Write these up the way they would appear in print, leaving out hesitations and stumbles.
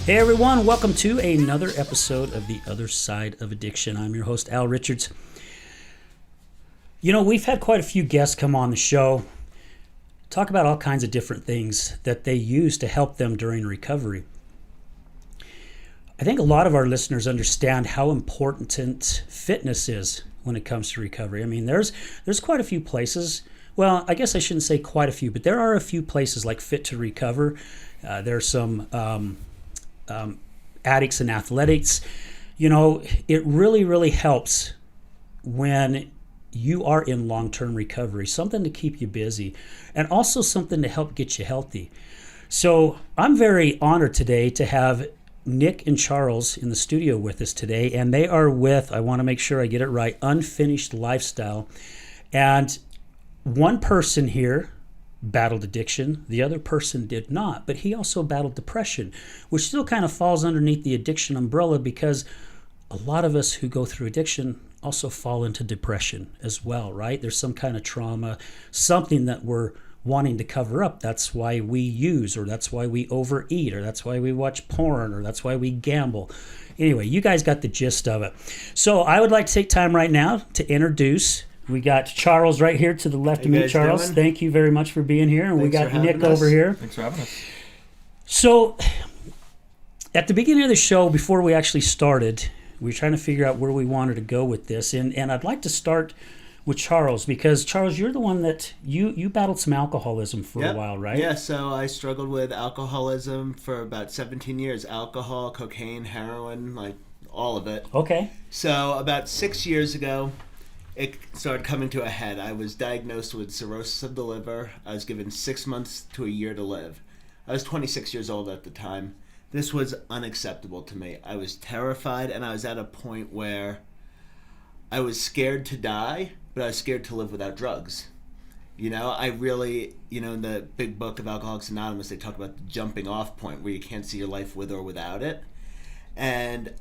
Hey everyone, welcome to another episode of The Other Side of Addiction. I'm your host, Al Richards. You know, we've had quite a few guests come on the show, talk about all kinds of different things that they use to help them during recovery. I think a lot of our listeners understand how important fitness is when it comes to recovery. I mean, there's quite a few places. Well, I guess I shouldn't say quite a few, but there are a few places like Fit to Recover. There's some Addicts and Athletics. You know, it really helps when you are in long-term recovery, something to keep you busy and also something to help get you healthy. So I'm very honored today to have Nick and Charles in the studio with us today, and they are with, I want to make sure I get it right, Unfinished Lifestyle. And one person here battled addiction, the other person did not, but he also battled depression, which still kind of falls underneath the addiction umbrella because a lot of us who go through addiction also fall into depression as well, right? There's some kind of trauma, something that we're wanting to cover up. That's why we use, or that's why we overeat, or that's why we watch porn, or that's why we gamble. Anyway, you guys got the gist of it. So I would like to take time right now to introduce. We got Charles right here to the left of me. Charles, doing? Thank you very much for being here. And we got Nick over here. Thanks for having us. So at the beginning of the show, before we actually started, we were trying to figure out where we wanted to go with this. And I'd like to start with Charles, because Charles, you're the one that you battled some alcoholism for a while, right? Yeah, so I struggled with alcoholism for about 17 years. Alcohol, cocaine, heroin, like all of it. Okay. So about 6 years ago, it started coming to a head. I was diagnosed with cirrhosis of the liver. I was given 6 months to a year to live. I was 26 years old at the time. This was unacceptable to me. I was terrified, and I was at a point where I was scared to die, but I was scared to live without drugs. You know, I really, in the big book of Alcoholics Anonymous, they talk about the jumping off point where you can't see your life with or without it. And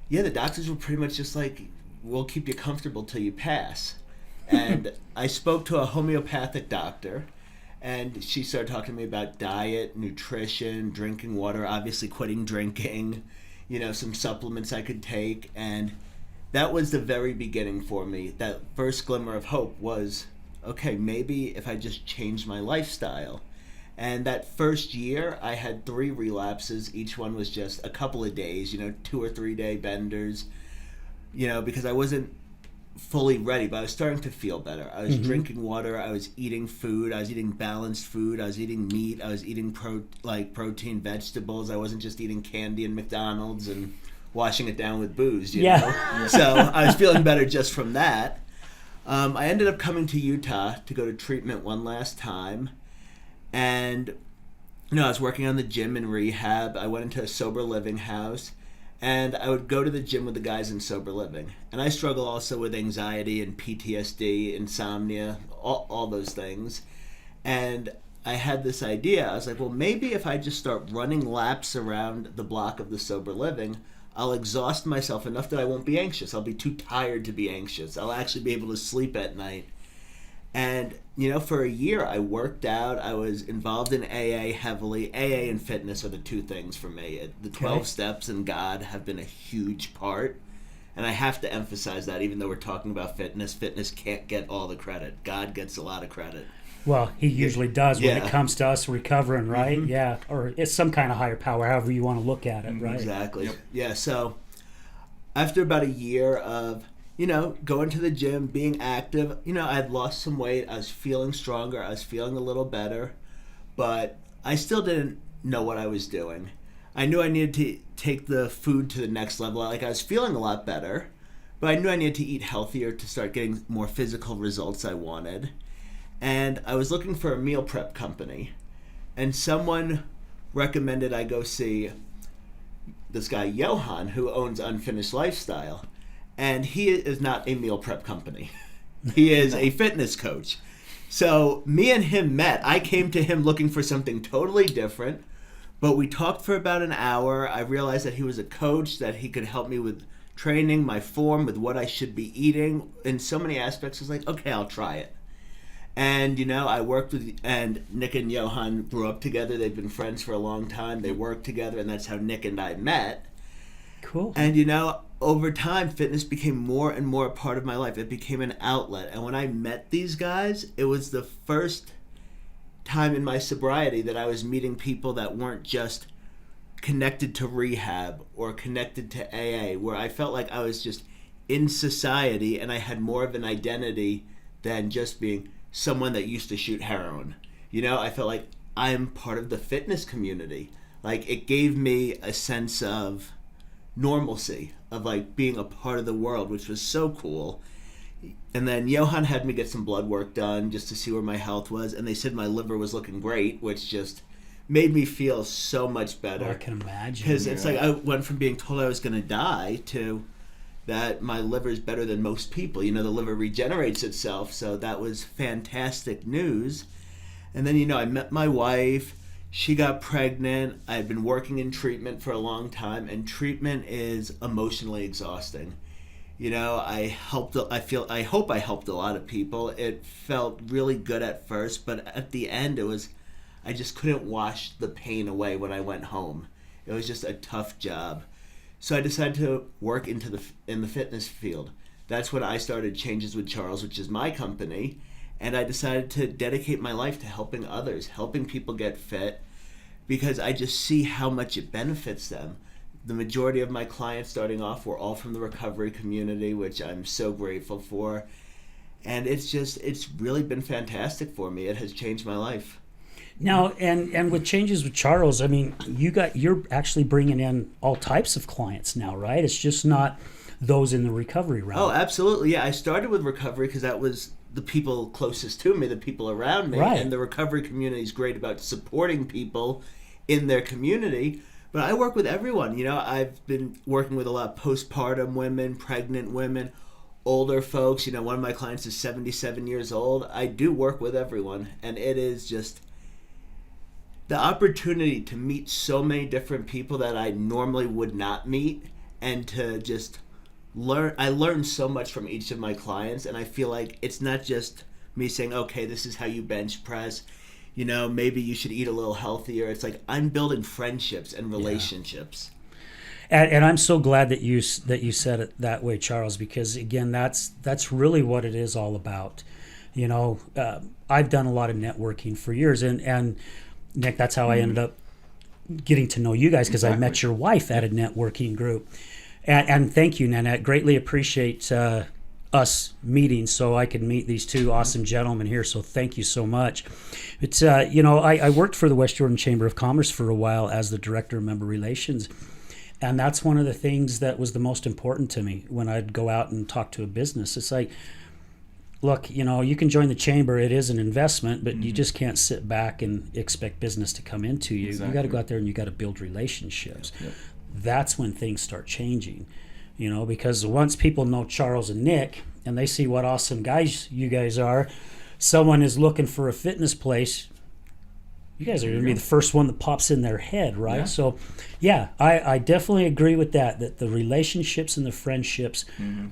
yeah, the doctors were pretty much just like, we'll keep you comfortable till you pass. And I spoke to a homeopathic doctor, and she started talking to me about diet, nutrition, drinking water, obviously quitting drinking, some supplements I could take. And that was the very beginning for me. That first glimmer of hope was, okay, maybe if I just change my lifestyle. And that first year, I had 3 relapses. Each one was just a couple of days, 2 or 3 day benders, because I wasn't fully ready, but I was starting to feel better. I was drinking water. I was eating food. I was eating balanced food. I was eating meat. I was eating protein, vegetables. I wasn't just eating candy and McDonald's and washing it down with booze, you know? So I was feeling better just from that. I ended up coming to Utah to go to treatment one last time. And, I was working on the gym in rehab. I went into a sober living house. And I would go to the gym with the guys in sober living. And I struggle also with anxiety and PTSD, insomnia, all those things. And I had this idea. I was like, well, maybe if I just start running laps around the block of the sober living, I'll exhaust myself enough that I won't be anxious. I'll be too tired to be anxious. I'll actually be able to sleep at night. And, for a year, I worked out. I was involved in AA heavily. AA and fitness are the 2 things for me. The 12 steps and God have been a huge part. And I have to emphasize that, even though we're talking about fitness can't get all the credit. God gets a lot of credit. Well, he usually does when it comes to us recovering, right? Mm-hmm. Yeah, or it's some kind of higher power, however you want to look at it, right? Exactly. Yep. Yeah, so after about a year of, going to the gym, being active, I had lost some weight. I was feeling stronger. I was feeling a little better. But I still didn't know what I was doing. I knew I needed to take the food to the next level. Like, I was feeling a lot better, but I knew I needed to eat healthier to start getting more physical results I wanted. And I was looking for a meal prep company. And someone recommended I go see this guy, Johan, who owns Unfinished Lifestyle. And he is not a meal prep company. He is a fitness coach. So me and him met. I came to him looking for something totally different. But we talked for about an hour. I realized that he was a coach, that he could help me with training, my form, with what I should be eating. In so many aspects, I was like, okay, I'll try it. And, I worked with, and Nick and Johan grew up together. They've been friends for a long time. They worked together, and that's how Nick and I met. Cool. And, over time, fitness became more and more a part of my life. It became an outlet. And when I met these guys, it was the first time in my sobriety that I was meeting people that weren't just connected to rehab or connected to AA, where I felt like I was just in society and I had more of an identity than just being someone that used to shoot heroin. I felt like I'm part of the fitness community. Like, it gave me a sense of normalcy, of like being a part of the world, which was so cool. And then Johan had me get some blood work done just to see where my health was, and they said my liver was looking great, which just made me feel so much better. I can imagine. Because it's like I went from being told I was going to die to that my liver is better than most people. The liver regenerates itself, so that was fantastic news. And then, I met my wife. She got pregnant. I had been working in treatment for a long time, and treatment is emotionally exhausting. I hope I helped a lot of people. It felt really good at first, but at the end I just couldn't wash the pain away when I went home. It was just a tough job. So I decided to work in the fitness field. That's when I started Changes with Charles, which is my company, and I decided to dedicate my life to helping others, helping people get fit, because I just see how much it benefits them. The majority of my clients starting off were all from the recovery community, which I'm so grateful for. And it's really been fantastic for me. It has changed my life. Now, and with Changes with Charles, I mean, you're actually bringing in all types of clients now, right? It's just not those in the recovery realm. Oh, absolutely. Yeah, I started with recovery because that was the people closest to me, the people around me. Right. And the recovery community is great about supporting people in their community. But I work with everyone. I've been working with a lot of postpartum women, pregnant women, older folks. One of my clients is 77 years old. I do work with everyone. And it is just the opportunity to meet so many different people that I normally would not meet, and to just learn. I learn so much from each of my clients, and I feel like it's not just me saying, okay, this is how you bench press. Maybe you should eat a little healthier. It's like I'm building friendships and relationships. And I'm so glad that you said it that way, Charles, because again, that's really what it is all about. I've done a lot of networking for years, and Nick, that's how I ended up getting to know you guys, because I met your wife at a networking group. And thank you, Nanette. Greatly appreciate us meeting so I could meet these two awesome gentlemen here. So thank you so much. It's I worked for the West Jordan Chamber of Commerce for a while as the Director of Member Relations. And that's one of the things that was the most important to me when I'd go out and talk to a business. It's like, look, you can join the chamber. It is an investment, but you just can't sit back and expect business to come into you. Exactly. You got to go out there and you got to build relationships. Yep. That's when things start changing, because once people know Charles and Nick and they see what awesome guys you guys are, someone is looking for a fitness place, you guys are going to be the first one that pops in their head, right? Yeah. So, yeah, I definitely agree with that the relationships and the friendships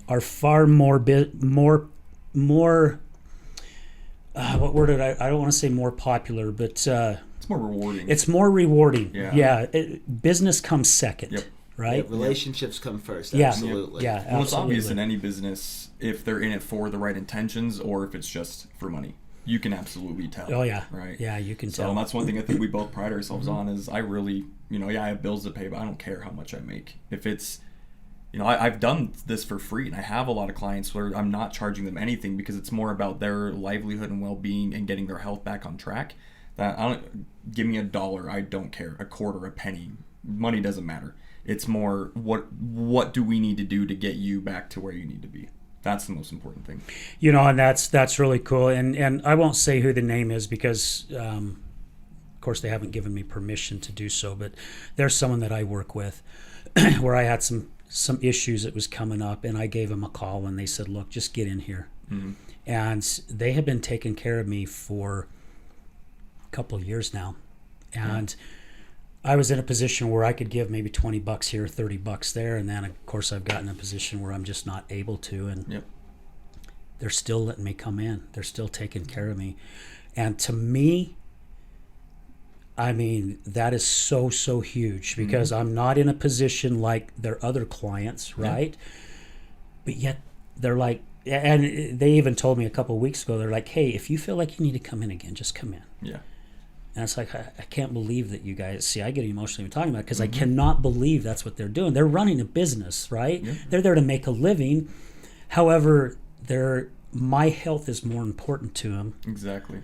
are far more what word I don't want to say more popular, but It's more rewarding. it's more rewarding. Yeah. Business comes second, Yep. right? Relationships come first. Yeah. Absolutely. Yeah, Well, it's obvious in absolutely. any business if they're in it for the right intentions or if it's just for money. You can absolutely tell. Oh yeah, Right. Yeah, you can So tell. and that's one thing I think we both pride ourselves on is I really, I have bills to pay, but I don't care how much I make. If it's, I've done this for free, and I have a lot of clients where I'm not charging them anything because it's more about their livelihood and well-being and getting their health back on track. That give me $1, I don't care. A quarter, a penny, money doesn't matter. It's more what do we need to do to get you back to where you need to be. That's the most important thing. And that's really cool. And I won't say who the name is because, of course, they haven't given me permission to do so. But there's someone that I work with where I had some issues that was coming up, and I gave them a call, and they said, "Look, just get in here." Mm-hmm. And they have been taking care of me for a couple of years now, and I was in a position where I could give maybe $20 here, $30 there, and then of course I've gotten in a position where I'm just not able to, and Yep. they're still letting me come in. They're still taking care of me. And to me, I mean, that is so, so huge because I'm not in a position like their other clients, right? But yet they're like, and they even told me a couple of weeks ago, they're like, hey, if you feel like you need to come in again, just come in. Yeah. And it's like, I can't believe that you guys, see, I get emotional even talking about it because I cannot believe that's what they're doing. They're running a business, right? Yeah. They're there to make a living. However, my health is more important to them Exactly.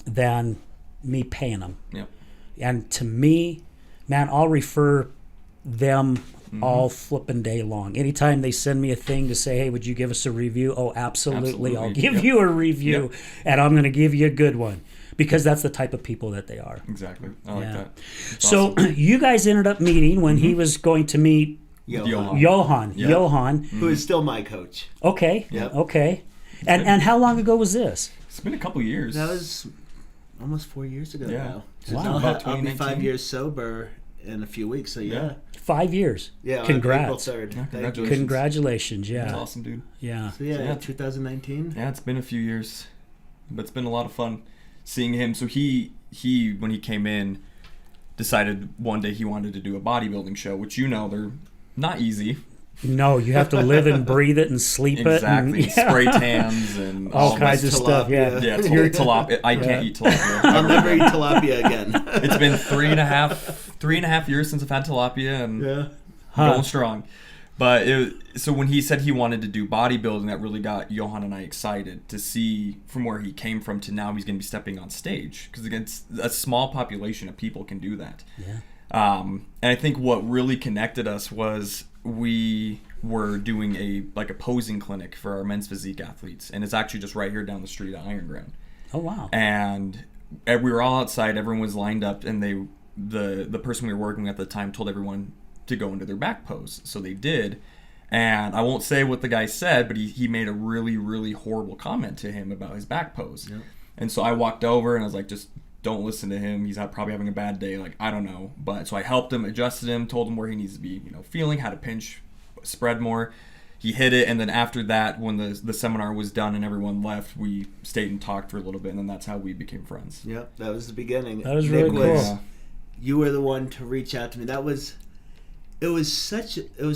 than me paying them. Yep. And to me, man, I'll refer them all flipping day long. Anytime they send me a thing to say, hey, would you give us a review? Oh, absolutely. I'll give you a review, and I'm going to give you a good one because that's the type of people that they are. Exactly. I like that. That's So awesome. you guys ended up meeting when he was going to meet Johan, Johan. Yeah. Johan. who is still my coach. Okay. Yep. Okay. And how long ago was this? It's been a couple years. That was almost 4 years ago Yeah. now. Wow. I'll, About I'll be 5 2019. years sober in a few weeks. So yeah, 5 years. yeah. on Congrats. April 3rd. Yeah, Thank you. congratulations. Congratulations. That's Yeah. awesome, dude. Yeah. So yeah, Yeah. 2019. Yeah, it's been a few years, but it's been a lot of fun seeing him. So he when he came in, decided one day he wanted to do a bodybuilding show, which they're not easy. No, you have to live and breathe it and sleep Exactly. it. And, Spray tans and all of kinds that. of stuff. Yeah. tilapia. Yeah, You're- tilapia. I can't eat tilapia. I'll never eat tilapia again. It's been three and a half years since I've had tilapia, and Yeah. going strong. But so when he said he wanted to do bodybuilding, that really got Johan and I excited to see from where he came from to now he's going to be stepping on stage, because against a small population of people can do that. Yeah. And I think what really connected us was we were doing a posing clinic for our men's physique athletes, and it's actually just right here down the street at Iron Ground. Oh, wow. And we were all outside, everyone was lined up, and the person we were working with at the time told everyone to go into their back pose. So they did. And I won't say what the guy said, but he made a really, really horrible comment to him about his back pose. Yep. And so I walked over and I was like, just don't listen to him. He's probably having a bad day. Like, I don't know. But so I helped him, adjusted him, told him where he needs to be, feeling, how to pinch, spread more. He hit it. And then after that, when the seminar was done and everyone left, we stayed and talked for a little bit. And then that's how we became friends. Yep. That was the beginning. That was Nick really cool. You were the one to reach out to me. It was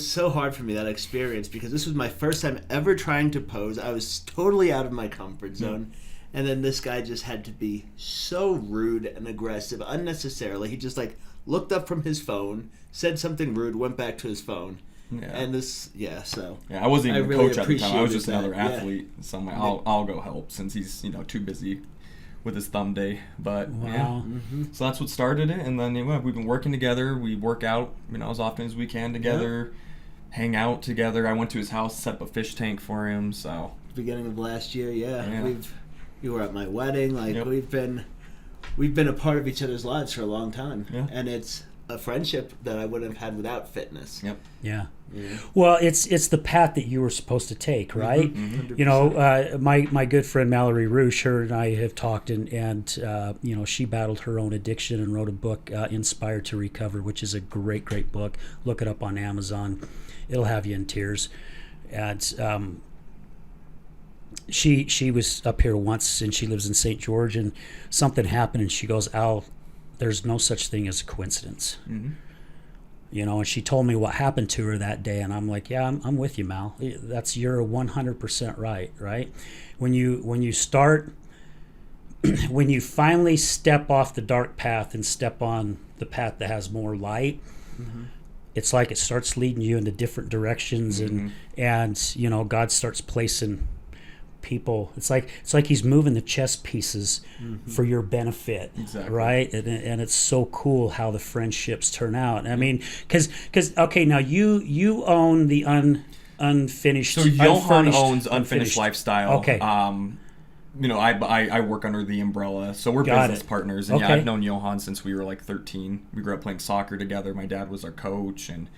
so hard for me, that experience, because this was my first time ever trying to pose. I was totally out of my comfort zone. And then this guy just had to be so rude and aggressive unnecessarily. He just looked up from his phone, said something rude, went back to his phone. Yeah. And I wasn't even I a really coach at the time. I was appreciated just another that, yeah. athlete. So I'm like, I'll go help since he's too busy with his thumb day. But Wow. so that's what started it. And then we've been working together. We work out as often as we can together, hang out together. I went to his house, set up a fish tank for him. So beginning of last year, Yeah. You were at my wedding. Yep. we've been a part of each other's lives for a long time. Yeah. And it's a friendship that I wouldn't have had without fitness. Yep. Yeah. Yeah. Well, it's the path that you were supposed to take, right? 100%. My good friend Mallory Roosh, her and I have talked, and she battled her own addiction and wrote a book, Inspired to Recover, which is a great book. Look it up on Amazon; it'll have you in tears. And she was up here once, and she lives in St. George, and something happened, and she goes, "Al, there's no such thing as a coincidence." Mm-hmm. And she told me what happened to her that day, and I'm like, yeah, I'm with you, Mal. You're 100% right? When you start, when you finally step off the dark path and step on the path that has more light, it's like it starts leading you into different directions, and God starts placing people. It's like he's moving the chess pieces for your benefit. Exactly. Right? And it's so cool how the friendships turn out. I mean, because okay, now you own the unfinished. So Johan unfurnished- owns Unfinished Lifestyle. Okay. I work under the umbrella, so we're Got business it. partners. And Okay. I've known Johan since we were 13. We grew up playing soccer together. My dad was our coach, and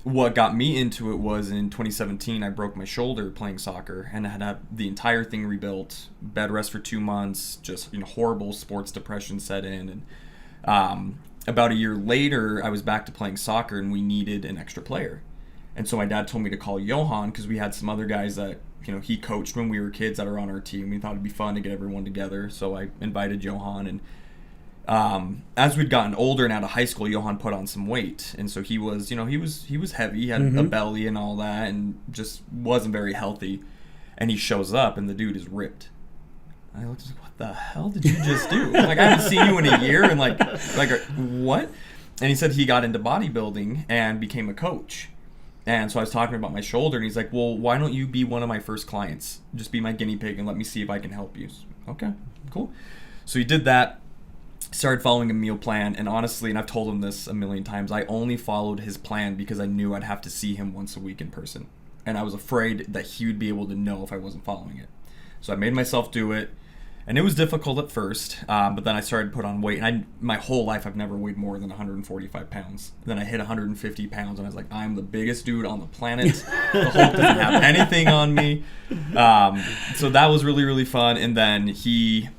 what got me into it was in 2017 I broke my shoulder playing soccer, and I had to have the entire thing rebuilt, bed rest for 2 months, just horrible sports depression set in, and about a year later I was back to playing soccer, and we needed an extra player. And so my dad told me to call Johan because we had some other guys that, he coached when we were kids that are on our team. We thought it'd be fun to get everyone together. So I invited Johan, and as we'd gotten older and out of high school, Johan put on some weight. And so he was, he was heavy, he had a belly and all that, and just wasn't very healthy. And he shows up and the dude is ripped. I looked like, what the hell did you just do? Like, I haven't seen you in a year, and like what? And he said he got into bodybuilding and became a coach. And so I was talking about my shoulder, and he's like, well, why don't you be one of my first clients? Just be my guinea pig and let me see if I can help you. Okay, cool. So he did that, started following a meal plan, and honestly, and I've told him this a million times, I only followed his plan because I knew I'd have to see him once a week in person. And I was afraid that he would be able to know if I wasn't following it. So I made myself do it. And it was difficult at first, but then I started to put on weight. And my whole life, I've never weighed more than 145 pounds. Then I hit 150 pounds, and I was like, I'm the biggest dude on the planet. The Hulk doesn't have anything on me. So that was really, really fun. And then he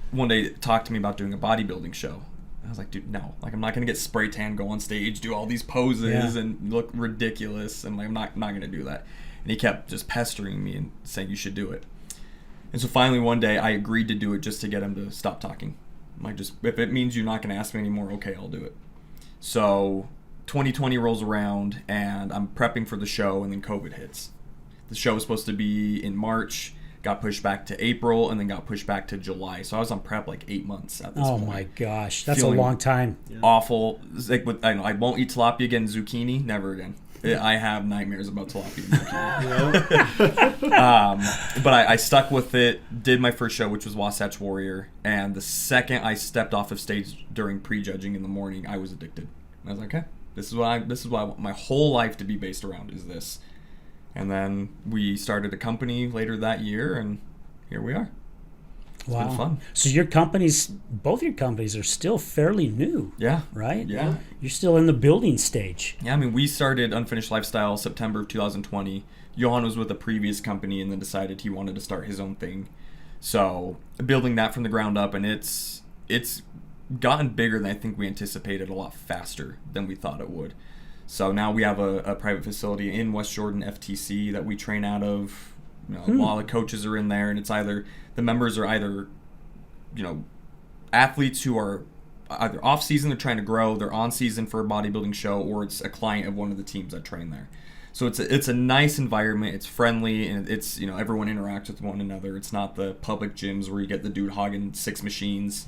one day talked to me about doing a bodybuilding show. I was like, dude, no. Like, I'm not going to get spray tan, go on stage, do all these poses, and look ridiculous. And like, I'm not going to do that. And he kept just pestering me and saying, you should do it. And so finally one day I agreed to do it just to get him to stop talking. Like, just, if it means you're not going to ask me anymore, okay, I'll do it. So 2020 rolls around and I'm prepping for the show, and then COVID hits. The show was supposed to be in March, got pushed back to April, and then got pushed back to July. So I was on prep like 8 months at this point. Oh my gosh, that's Feeling a long time. Awful. It's like I won't eat tilapia again, zucchini, never again. I have nightmares about tilapia and zucchini. But I stuck with it, did my first show, which was Wasatch Warrior, and the second I stepped off of stage during prejudging in the morning, I was addicted. And I was like, okay, this is what I want my whole life to be based around, is this. And then we started a company later that year, and here we are. It's been fun. So both your companies are still fairly new. Yeah. Right? Yeah. You're still in the building stage. Yeah, I mean, we started Unfinished Lifestyle September of 2020. Johan was with a previous company and then decided he wanted to start his own thing. So building that from the ground up, and it's gotten bigger than I think we anticipated, a lot faster than we thought it would. So now we have a private facility in West Jordan, FTC, that we train out of. A lot of coaches are in there, and it's either the members are either, athletes who are either off season, they're trying to grow, they're on season for a bodybuilding show, or it's a client of one of the teams that train there. So it's a nice environment. It's friendly, and it's everyone interacts with one another. It's not the public gyms where you get the dude hogging 6 machines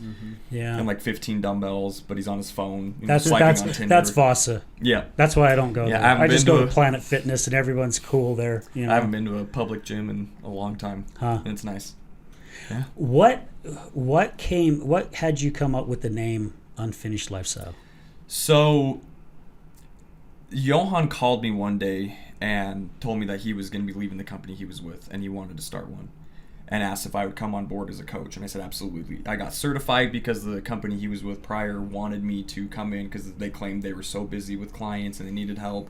and like 15 dumbbells, but he's on his phone. Swiping on Tinder. That's Vasa. Yeah, that's why I don't go there. I just go to Planet Fitness, and everyone's cool there. I haven't been to a public gym in a long time, and it's nice. Yeah. What had you come up with the name Unfinished Lifestyle? So Johan called me one day and told me that he was going to be leaving the company he was with, and he wanted to start one, and asked if I would come on board as a coach. And I said, absolutely. I got certified because the company he was with prior wanted me to come in because they claimed they were so busy with clients and they needed help.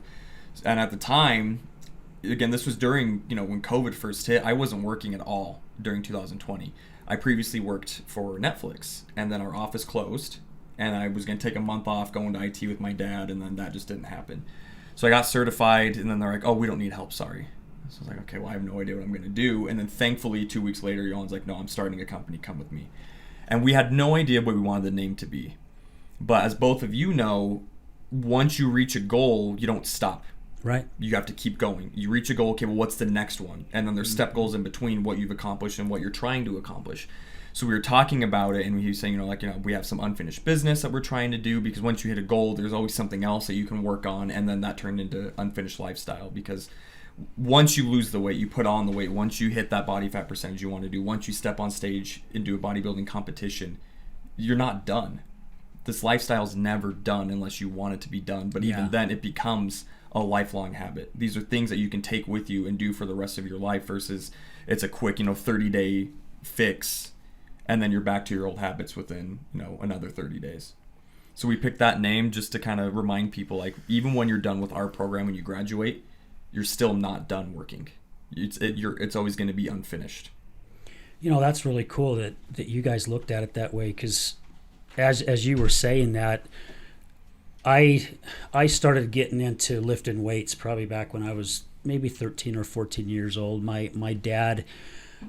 And at the time, again, this was during, when COVID first hit, I wasn't working at all during 2020. I previously worked for Netflix, and then our office closed, and I was going to take a month off going to IT with my dad, and then that just didn't happen. So I got certified, and then they're like, oh, we don't need help, sorry. So I was like, okay, well, I have no idea what I'm going to do. And then thankfully, 2 weeks later, Johan's like, no, I'm starting a company, come with me. And we had no idea what we wanted the name to be. But as both of you know, once you reach a goal, you don't stop. Right. You have to keep going. You reach a goal, okay, well, what's the next one? And then there's step goals in between what you've accomplished and what you're trying to accomplish. So we were talking about it, and he was saying, we have some unfinished business that we're trying to do, because once you hit a goal, there's always something else that you can work on, and then that turned into Unfinished Lifestyle, because once you lose the weight, you put on the weight, once you hit that body fat percentage you want to do, once you step on stage and do a bodybuilding competition, you're not done. This lifestyle's never done unless you want it to be done, but even then it becomes a lifelong habit. These are things that you can take with you and do for the rest of your life, versus it's a quick 30-day fix and then you're back to your old habits within another 30 days. So we picked that name just to kind of remind people, like, even when you're done with our program, when you graduate, you're still not done working. It's always going to be unfinished. That's really cool that you guys looked at it that way, because as you were saying that, I started getting into lifting weights probably back when I was maybe 13 or 14 years old. My dad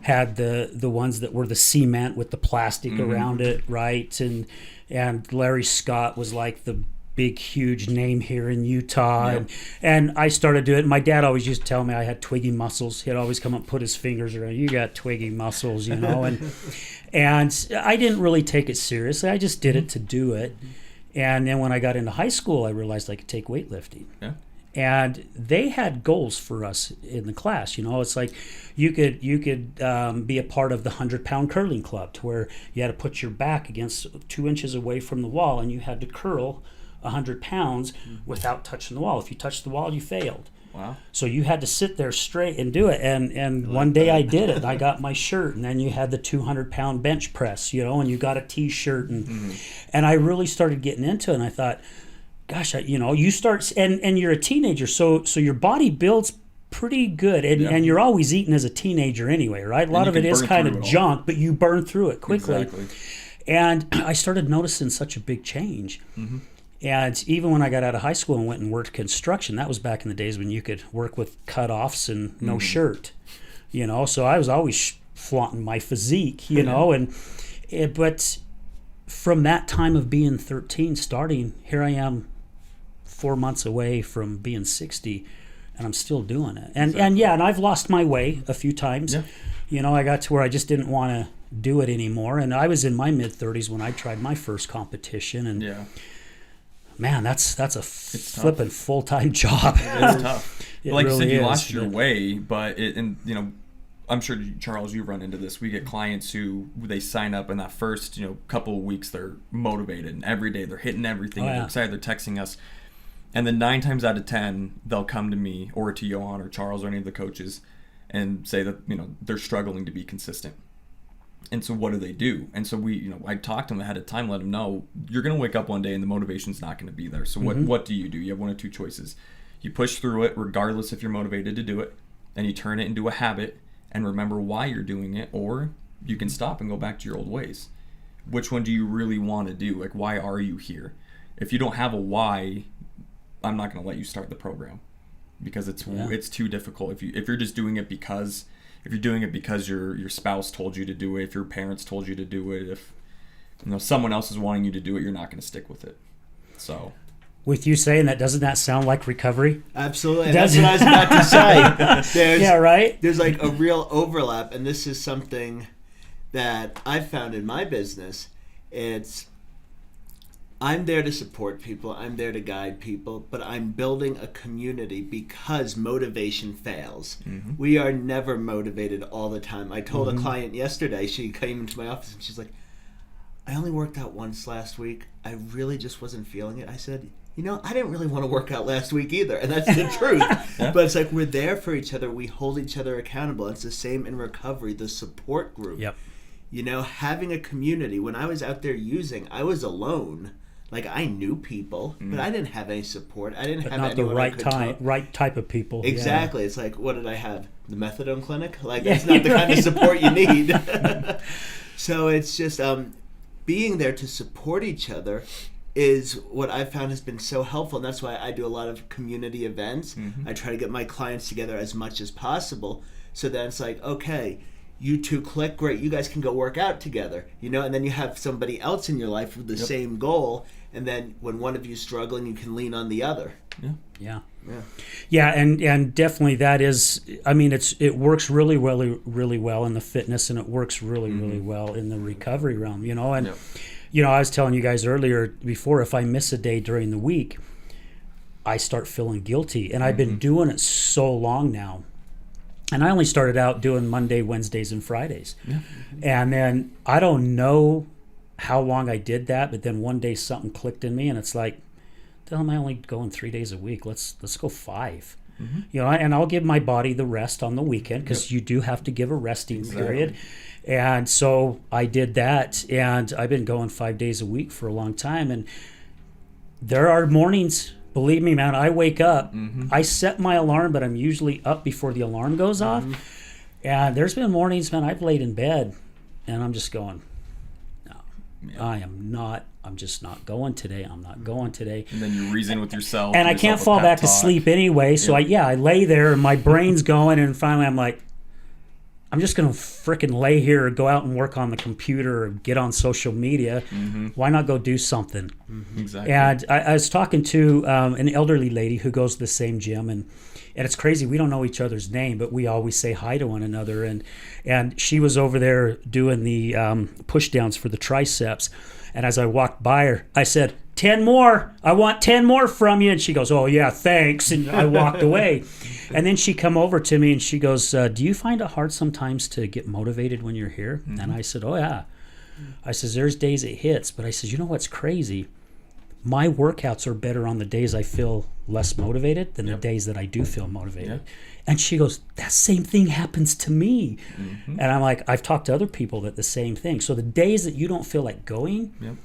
had the ones that were the cement with the plastic around it, right? And Larry Scott was like the big huge name here in Utah. Yep. And I started doing it. My dad always used to tell me I had twiggy muscles. He'd always come up and put his fingers around, you got twiggy muscles, you know. And I didn't really take it seriously. I just did it to do it. And then when I got into high school, I realized I could take weightlifting. Yeah. And they had goals for us in the class. You know, it's like you could be a part of the 100-pound curling club, to where you had to put your back against 2 inches away from the wall, and you had to curl 100 pounds without touching the wall. If you touched the wall, you failed. Wow. So you had to sit there straight and do it. And one day I did it. I got my shirt, and then you had the 200-pound bench press, you know, and you got a T-shirt, and I really started getting into it. And I thought, gosh, you start, and you're a teenager, so your body builds pretty good, and you're always eating as a teenager anyway, right? A lot of it is kind of junk, but you burn through it quickly. Exactly. And I started noticing such a big change. And even when I got out of high school and went and worked construction, that was back in the days when you could work with cutoffs and no shirt, you know. So I was always flaunting my physique, you know. But from that time of being 13, starting, here I am 4 months away from being 60, and I'm still doing it. And and I've lost my way a few times. Yeah. You know, I got to where I just didn't want to do it anymore. And I was in my mid-30s when I tried my first competition, and man, that's a flipping full-time job. It's tough. It Like you said, really you is, lost your but- way, but I'm sure, Charles, you run into this. We get clients who they sign up, and that first couple of weeks they're motivated, and every day they're hitting everything. And they're excited. They're texting us, and then 9 times out of 10 they'll come to me or to Johan or Charles or any of the coaches and say that they're struggling to be consistent. And so what do? And so I talked to them ahead of time, let them know you're going to wake up one day and the motivation's not going to be there. So what do? You have one of two choices. You push through it regardless if you're motivated to do it, and you turn it into a habit and remember why you're doing it, or you can stop and go back to your old ways. Which one do you really want to do? Like, why are you here? If you don't have a why, I'm not going to let you start the program, because it's too difficult. If you're just doing it because if you're doing it because your spouse told you to do it, if your parents told you to do it, if someone else is wanting you to do it, you're not going to stick with it. So, with you saying that, doesn't that sound like recovery? Absolutely. That's what I was about to say. Yeah, right? There's like a real overlap, and this is something that I've found in my business. I'm there to support people, I'm there to guide people, but I'm building a community because motivation fails. We are never motivated all the time. I told a client yesterday, she came into my office and she's like, I only worked out once last week. I really just wasn't feeling it. I said, I didn't really want to work out last week either, and that's the truth. But it's like we're there for each other. We hold each other accountable. It's the same in recovery, the support group. Yep. Having a community. When I was out there I was alone. Like, I knew people, but I didn't have any support. I didn't have not the anyone right type of people. Exactly. Yeah. It's like, what did I have? The methadone clinic? Like, that's not the kind of support you need. So it's just being there to support each other is what I've found has been so helpful. And that's why I do a lot of community events. I try to get my clients together as much as possible. So then it's like, okay, you two click, great, you guys can go work out together, and then you have somebody else in your life with the same goal, and then when one of you's struggling, you can lean on the other. And definitely that is, it works really well in the fitness, and it works really well in the recovery realm, and I was telling you guys earlier before, if I miss a day during the week, I start feeling guilty, and I've been doing it so long now. And I only started out doing Monday, Wednesdays, and Fridays. And then I don't know how long I did that, but then one day something clicked in me, and it's like, the hell am I only going 3 days a week? Let's go 5. And I'll give my body the rest on the weekend, because you do have to give a resting period. And so I did that, and I've been going 5 days a week for a long time. And there are mornings, believe me, man, I wake up, I set my alarm, but I'm usually up before the alarm goes off. And there's been mornings, man, I've laid in bed and I'm just going, no, I am not I'm just not going today. I'm not going today. And then you reason with yourself. And I give can't yourself a fall pep back to talk. sleep anyway. So I lay there and my brain's going, and finally I'm like, I'm just going to frickin' lay here or go out and work on the computer or get on social media. Why not go do something? Exactly. And I was talking to an elderly lady who goes to the same gym, and it's crazy. We don't know each other's name, but we always say hi to one another. And she was over there doing the push downs for the triceps. And as I walked by her, I said, 10 more. I want 10 more from you. And she goes, oh, yeah, thanks. And I walked away. And then she come over to me and she goes, do you find it hard sometimes to get motivated when you're here? And I said, oh, yeah. I says, there's days it hits. But I says, you know what's crazy? My workouts are better on the days I feel less motivated than the days that I do feel motivated. And she goes, that same thing happens to me. And I'm like, I've talked to other people that the same thing. So the days that you don't feel like going,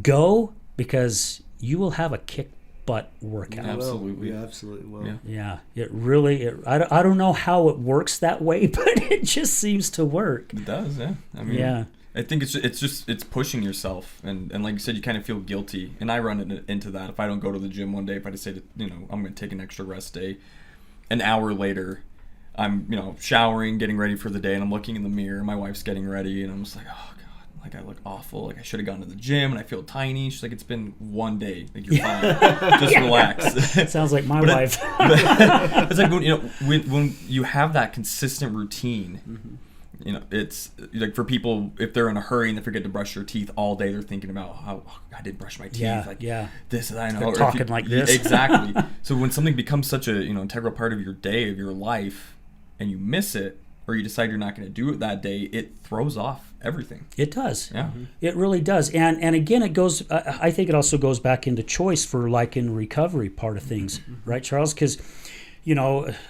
go, because you will have a kick butt workout. Absolutely. You absolutely will. Yeah. Yeah, it really, I don't know how it works that way, but it just seems to work. It does, yeah. I mean, Yeah. I think it's pushing yourself, and like you said, you kind of feel guilty, and I run into that if I don't go to the gym one day. If I decide to, I'm going to take an extra rest day, an hour later, I'm showering, getting ready for the day, and I'm looking in the mirror. My wife's getting ready, and I'm just like, oh god, like I look awful. Like I should have gone to the gym, and I feel tiny. She's like, it's been one day. Like you're fine. Just relax. Sounds like my wife. It's like when you have that consistent routine. It's like for people, if they're in a hurry and they forget to brush their teeth all day, they're thinking about how I didn't brush my teeth. This and that. They're talking like this. Exactly. So when something becomes such a integral part of your day, of your life, and you miss it, or you decide you're not going to do it that day, it throws off everything. It does. Yeah. It really does. And again, it goes, I think it also goes back into choice for like in recovery part of things, right, Charles? Because,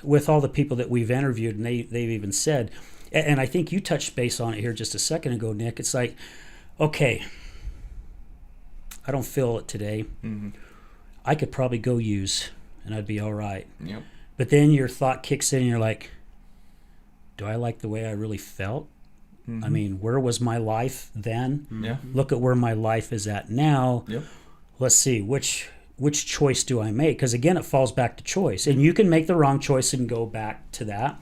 with all the people that we've interviewed, and they've even said, and I think you touched base on it here just a second ago, Nick. It's like, okay, I don't feel it today. I could probably go use, and I'd be all right. Yep. But then your thought kicks in, and you're like, do I like the way I really felt? I mean, where was my life then? Yeah. Look at where my life is at now. Yep. Let's see, which choice do I make? Because again, it falls back to choice, and you can make the wrong choice and go back to that.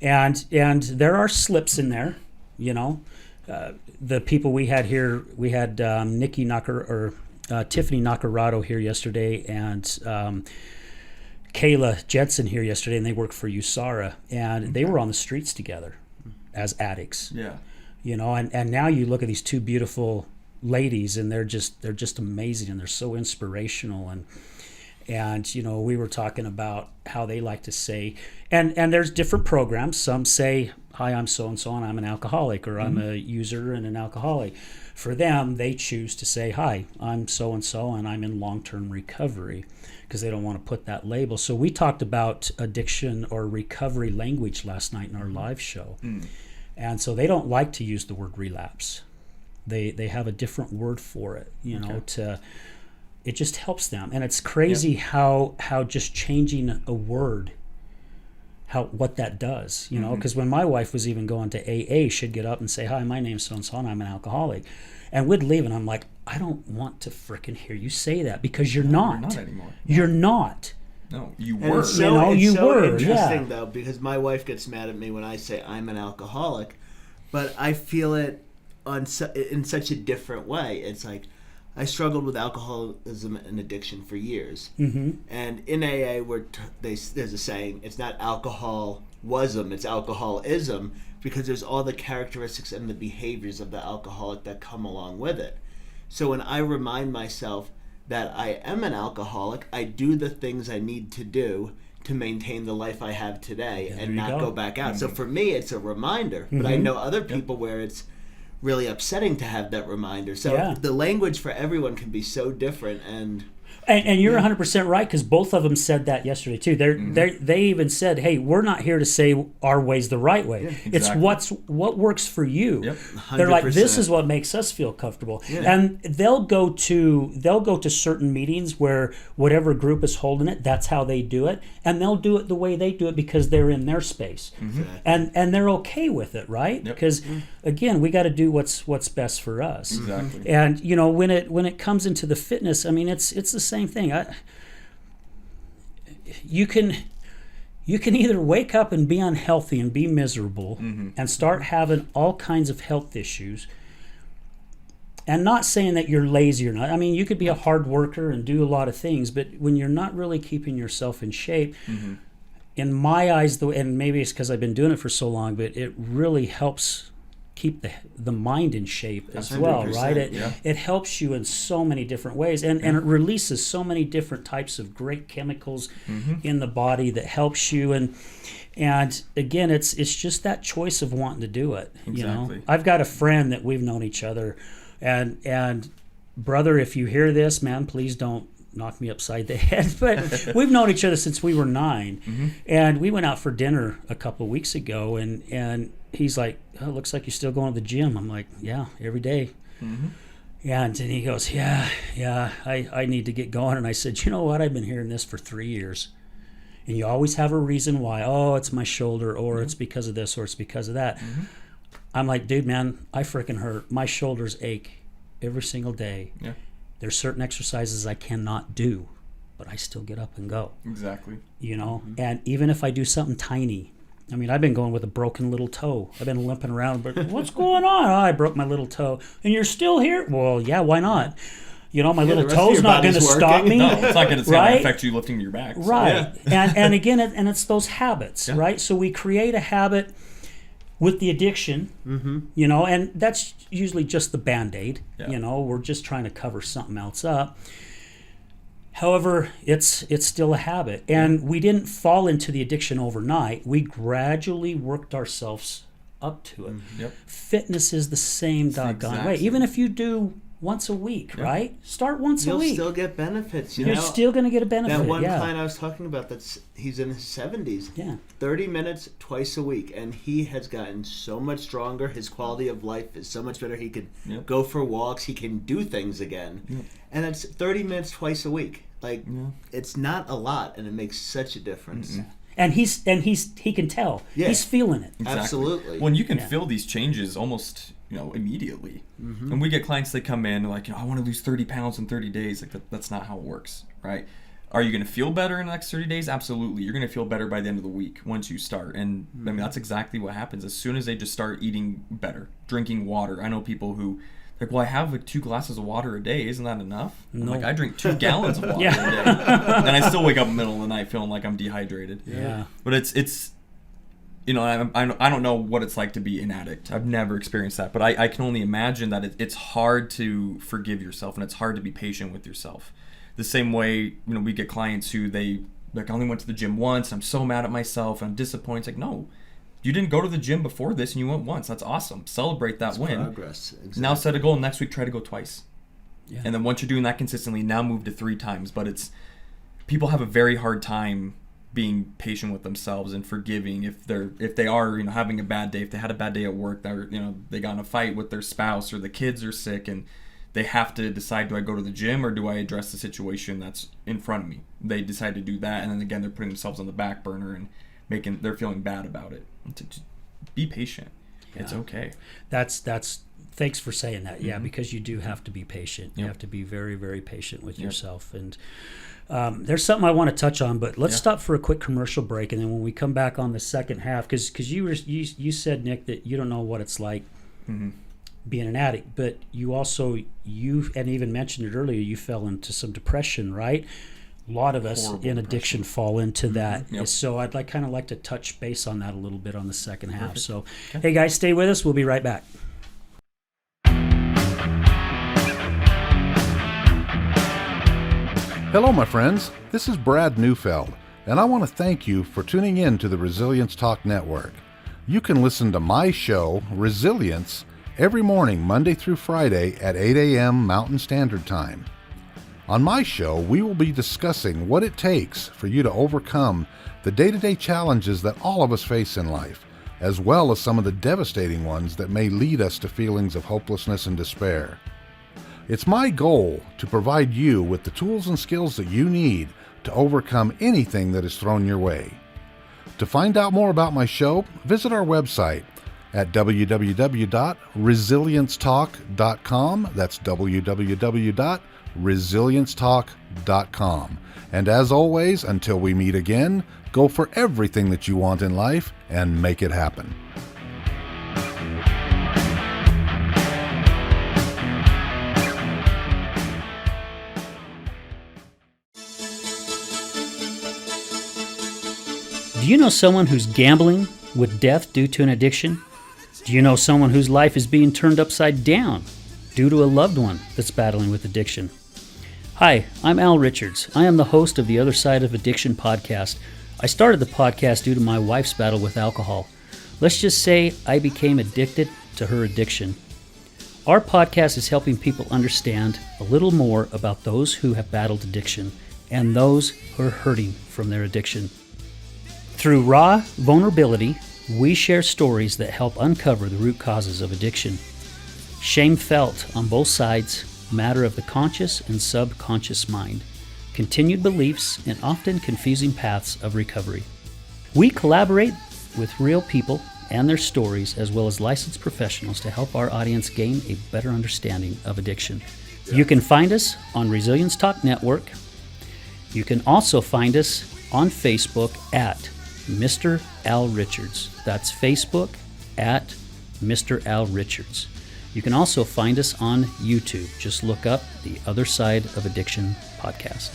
And there are slips in there, the people we had here, we had Tiffany Nacarado here yesterday, and Kayla Jensen here yesterday, and they work for USARA, and they were on the streets together as addicts. Yeah. And now you look at these two beautiful ladies, and they're just amazing, and they're so inspirational, and we were talking about how they like to say, and there's different programs. Some say, hi, I'm so-and-so, and I'm an alcoholic, or I'm a user and an alcoholic. For them, they choose to say, hi, I'm so-and-so, and I'm in long-term recovery, because they don't want to put that label. So we talked about addiction or recovery language last night in our live show. And so they don't like to use the word relapse. They have a different word for it, it just helps them. And it's crazy how just changing a word, what that does, because when my wife was even going to AA, she'd get up and say, hi, my name's so-and-so, and I'm an alcoholic. And we'd leave, and I'm like, I don't want to frickin' hear you say that, because you're not. You're not anymore. You're not. No, you And were. it's so interesting, yeah. though, because my wife gets mad at me when I say I'm an alcoholic, but I feel it in such a different way. It's like, I struggled with alcoholism and addiction for years. And in AA, there's a saying, it's not alcoholism, it's alcoholism, because there's all the characteristics and the behaviors of the alcoholic that come along with it. So when I remind myself that I am an alcoholic, I do the things I need to do to maintain the life I have today and not go back out. So for me, it's a reminder. But I know other people where it's really upsetting to have that reminder. So the language for everyone can be so different. And And you're 100% right, because both of them said that yesterday too. They even said, "Hey, we're not here to say our way's the right way. It's exactly. what works for you." Yep. They're like, "This 100%. is what makes us feel comfortable." And they'll go to certain meetings where whatever group is holding it, that's how they do it, and they'll do it the way they do it because they're in their space, and they're okay with it, right? Yep. Because again, we got to do what's best for us. Exactly. And when it comes into the fitness, I mean, it's the same thing. You can either wake up and be unhealthy and be miserable and start having all kinds of health issues. And not saying that you're lazy or not. I mean, you could be a hard worker and do a lot of things, but when you're not really keeping yourself in shape, in my eyes, and maybe it's because I've been doing it for so long, but it really helps keep the mind in shape as well, 100%, right? yeah. It helps you in so many different ways, and it releases so many different types of great chemicals in the body that helps you, and again, it's just that choice of wanting to do it. Exactly. I've got a friend that we've known each other, and brother, if you hear this, man, please don't knock me upside the head, but we've known each other since we were 9, and we went out for dinner a couple of weeks ago, and he's like, "Oh, it looks like you're still going to the gym." I'm like, "Yeah, every day." And he goes, yeah, I need to get going. And I said, "You know what? I've been hearing this for 3 years. And you always have a reason why. Oh, it's my shoulder, or it's because of this, or it's because of that." I'm like, "Dude, man, I freaking hurt. My shoulders ache every single day. Yeah. There's certain exercises I cannot do, but I still get up and go." Exactly. And even if I do something tiny, I mean, I've been going with a broken little toe. I've been limping around, but what's going on? "Oh, I broke my little toe." "And you're still here?" "Well, yeah, why not? My little the rest of toe's your not going to body's stop working. me." No, it's not going to Right? affect you lifting your back. So. Right. And again, and it's those habits, right? So we create a habit with the addiction, and that's usually just the Band-Aid. Yeah. We're just trying to cover something else up. However, it's still a habit, and we didn't fall into the addiction overnight. We gradually worked ourselves up to it. Yep. Fitness is the same doggone way. exact Even if you do once a week, right? Start once a You'll week. still get benefits. You're still going to get a benefit. That one yeah. client I was talking about, he's in his 70s. Yeah. 30 minutes twice a week, and he has gotten so much stronger. His quality of life is so much better. He could go for walks. He can do things again. And it's 30 minutes twice a week. It's not a lot, and it makes such a difference. And he can tell. Yeah. He's feeling it. Exactly. Absolutely. When you can feel these changes almost, immediately. And we get clients that come in like, "I want to lose 30 pounds in 30 days." Like that's not how it works, right? Are you going to feel better in the next 30 days? Absolutely. You're going to feel better by the end of the week once you start. And I mean, that's exactly what happens as soon as they just start eating better, drinking water. I know people who like, "Well, I have like 2 glasses of water a day. Isn't that enough?" I'm like, "I drink 2 gallons of water a day." And I still wake up in the middle of the night feeling like I'm dehydrated. Yeah. But it's I don't know what it's like to be an addict. I've never experienced that. But I can only imagine that it's hard to forgive yourself, and it's hard to be patient with yourself. The same way, we get clients who I only went to the gym once, and I'm so mad at myself, and I'm disappointed. It's like, no. You didn't go to the gym before this and you went once. That's awesome. Celebrate that win. Progress. Exactly. Now set a goal. Next week, try to go twice. Yeah. And then once you're doing that consistently, now move to 3 times. But people have a very hard time being patient with themselves and forgiving if they are having a bad day. If they had a bad day at work, they got in a fight with their spouse, or the kids are sick, and they have to decide, do I go to the gym or do I address the situation that's in front of me? They decide to do that, and then again they're putting themselves on the back burner and they're feeling bad about it. To be patient. Yeah. It's okay. That's thanks for saying that. Yeah, because you do have to be patient. You have to be very, very patient with yourself. And there's something I want to touch on, but let's stop for a quick commercial break, and then when we come back on the second half, because you said, Nick, that you don't know what it's like being an addict, but you and even mentioned it earlier, you fell into some depression, right? A lot of us in addiction fall into that. Yep. So I'd like to touch base on that a little bit on the second half. So, hey guys, stay with us. We'll be right back. Hello, my friends. This is Brad Neufeld, and I want to thank you for tuning in to the Resilience Talk Network. You can listen to my show, Resilience, every morning, Monday through Friday at 8 a.m. Mountain Standard Time. On my show, we will be discussing what it takes for you to overcome the day-to-day challenges that all of us face in life, as well as some of the devastating ones that may lead us to feelings of hopelessness and despair. It's my goal to provide you with the tools and skills that you need to overcome anything that is thrown your way. To find out more about my show, visit our website at www.resiliencetalk.com. That's www.resiliencetalk.com. And as always, until we meet again, go for everything that you want in life and make it happen. Do you know someone who's gambling with death due to an addiction? Do you know someone whose life is being turned upside down due to a loved one that's battling with addiction? Hi, I'm Al Richards. I am the host of the Other Side of Addiction podcast. I started the podcast due to my wife's battle with alcohol. Let's just say I became addicted to her addiction. Our podcast is helping people understand a little more about those who have battled addiction and those who are hurting from their addiction. Through raw vulnerability, we share stories that help uncover the root causes of addiction. Shame felt on both sides, matter of the conscious and subconscious mind, continued beliefs, and often confusing paths of recovery. We collaborate with real people and their stories, as well as licensed professionals, to help our audience gain a better understanding of addiction. You can find us on Resilience Talk Network. You can also find us on Facebook at Mr. Al Richards. That's Facebook at Mr. Al Richards. You can also find us on YouTube. Just look up the Other Side of Addiction podcast.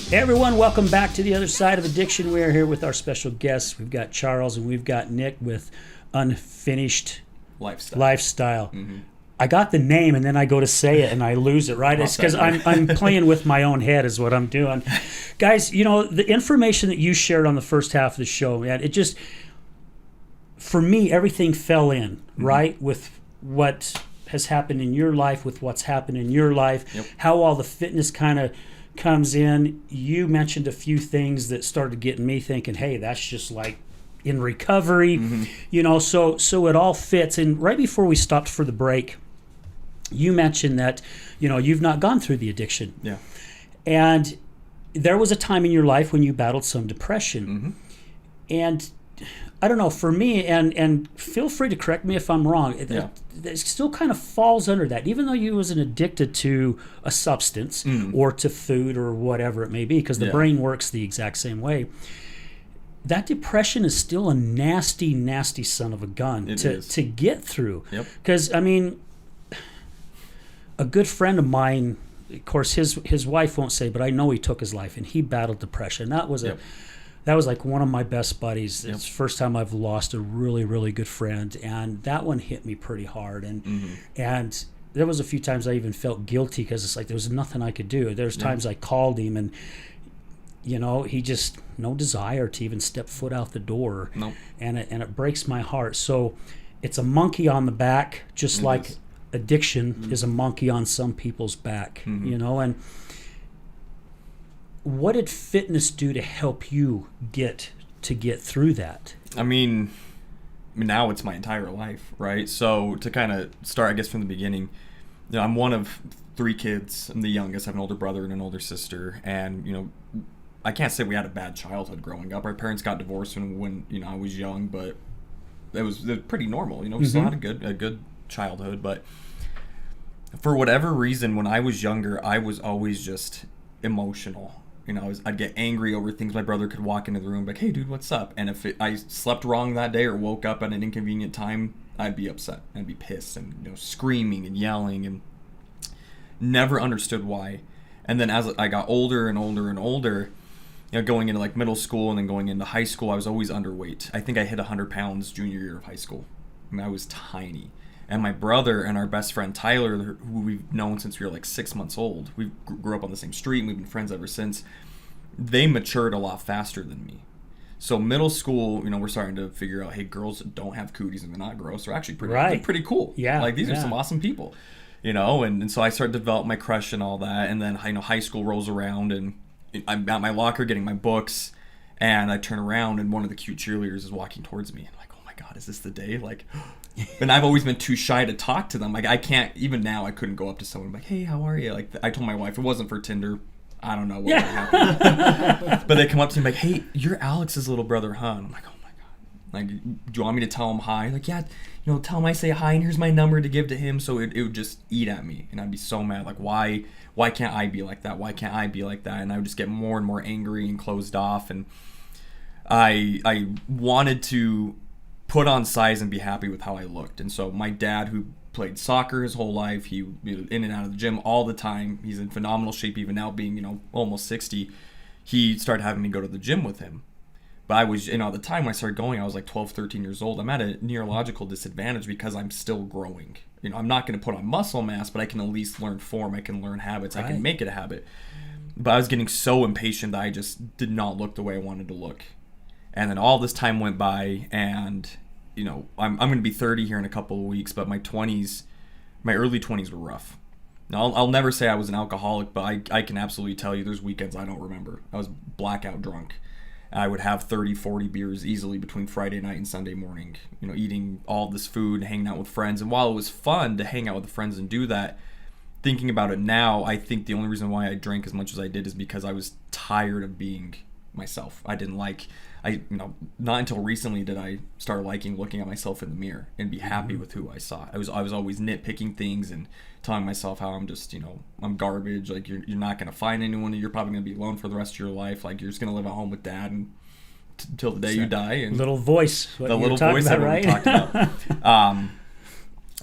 Hey everyone, welcome back to the Other Side of Addiction. We are here with our special guests. We've got Charles and we've got Nick with Unfinished Lifestyle. Mm-hmm. I got the name and then I go to say it and I lose it, right? It's because I'm playing with my own head is what I'm doing. Guys, you know, the information that you shared on the first half of the show, man, it just, for me, everything fell in, mm-hmm. right? With what has happened in your life, with what's happened in your life, yep. How all the fitness kind of comes in. You mentioned a few things that started getting me thinking, hey, that's just like in recovery, mm-hmm. you know, so it all fits. And right before we stopped for the break, you mentioned that, you know, you've not gone through the addiction. Yeah. And there was a time in your life when you battled some depression. Mm-hmm. And I don't know, for me, and feel free to correct me if I'm wrong, it still kind of falls under that. Even though you wasn't addicted to a substance or to food or whatever it may be, because the brain works the exact same way, that depression is still a nasty, nasty son of a gun to get through. Because, I mean, a good friend of mine, of course, his wife won't say, but I know he took his life, and he battled depression. That was That was like one of my best buddies. It's the first time I've lost a really, really good friend, and that one hit me pretty hard. And and there was a few times I even felt guilty because it's like there was nothing I could do. There's times I called him, and you know, he just no desire to even step foot out the door. Nope. And it breaks my heart. So it's a monkey on the back, just like addiction is a monkey on some people's back. You know, and what did fitness do to help you get through that? I mean, now it's my entire life, right? So to kind of start, I guess, from the beginning, you know, I'm one of 3 kids. I'm the youngest. I have an older brother and an older sister. And, you know, I can't say we had a bad childhood growing up. Our parents got divorced when you know, I was young, but it was pretty normal. You know, we still had a good childhood. But for whatever reason, when I was younger, I was always just emotional. You know, I'd get angry over things. My brother could walk into the room like, hey, dude, what's up? And if I slept wrong that day or woke up at an inconvenient time, I'd be upset. I'd be pissed and, you know, screaming and yelling, and never understood why. And then as I got older and older and older, going into like middle school and then going into high school, I was always underweight. I think I hit 100 pounds junior year of high school. I mean, I was tiny. And my brother and our best friend Tyler, who we've known since we were like 6 months old, we grew up on the same street and we've been friends ever since. They matured a lot faster than me. So middle school, we're starting to figure out, hey, girls don't have cooties and they're not gross. They're actually they're pretty cool. Yeah. Like these are some awesome people, and so I started to develop my crush and all that. And then, high school rolls around and I'm at my locker getting my books and I turn around and one of the cute cheerleaders is walking towards me. I'm like, oh my God, is this the day? Like, and I've always been too shy to talk to them. Like I can't, even now I couldn't go up to someone like, hey, how are you? Like I told my wife, it wasn't for Tinder. I don't know what would happen. But they come up to me like, hey, you're Alex's little brother, huh? And I'm like, oh my God. Like, do you want me to tell him hi? Like, yeah, tell him I say hi and here's my number to give to him. So it would just eat at me. And I'd be so mad. Like, why can't I be like that? Why can't I be like that? And I would just get more and more angry and closed off. And I wanted to put on size and be happy with how I looked. And so my dad, who played soccer his whole life, he in and out of the gym all the time, he's in phenomenal shape even now being almost 60, he started having me go to the gym with him. But I was, at the time when I started going, I was like 12, 13 years old. I'm at a neurological disadvantage because I'm still growing. I'm not going to put on muscle mass, but I can at least learn form, I can learn habits, I can make it a habit. But I was getting so impatient that I just did not look the way I wanted to look. And then all this time went by, and I'm going to be 30 here in a couple of weeks, but my early 20s were rough. Now, I'll never say I was an alcoholic, but I can absolutely tell you there's weekends I don't remember. I was blackout drunk. I would have 30, 40 beers easily between Friday night and Sunday morning, eating all this food, hanging out with friends. And while it was fun to hang out with friends and do that, thinking about it now, I think the only reason why I drank as much as I did is because I was tired of being myself. Not until recently did I start liking looking at myself in the mirror and be happy with who I saw. I was always nitpicking things and telling myself how I'm just, I'm garbage. Like you're not going to find anyone. You're probably going to be alone for the rest of your life. Like you're just going to live at home with dad and till the day you die. And little voice. The little voice that we talked about.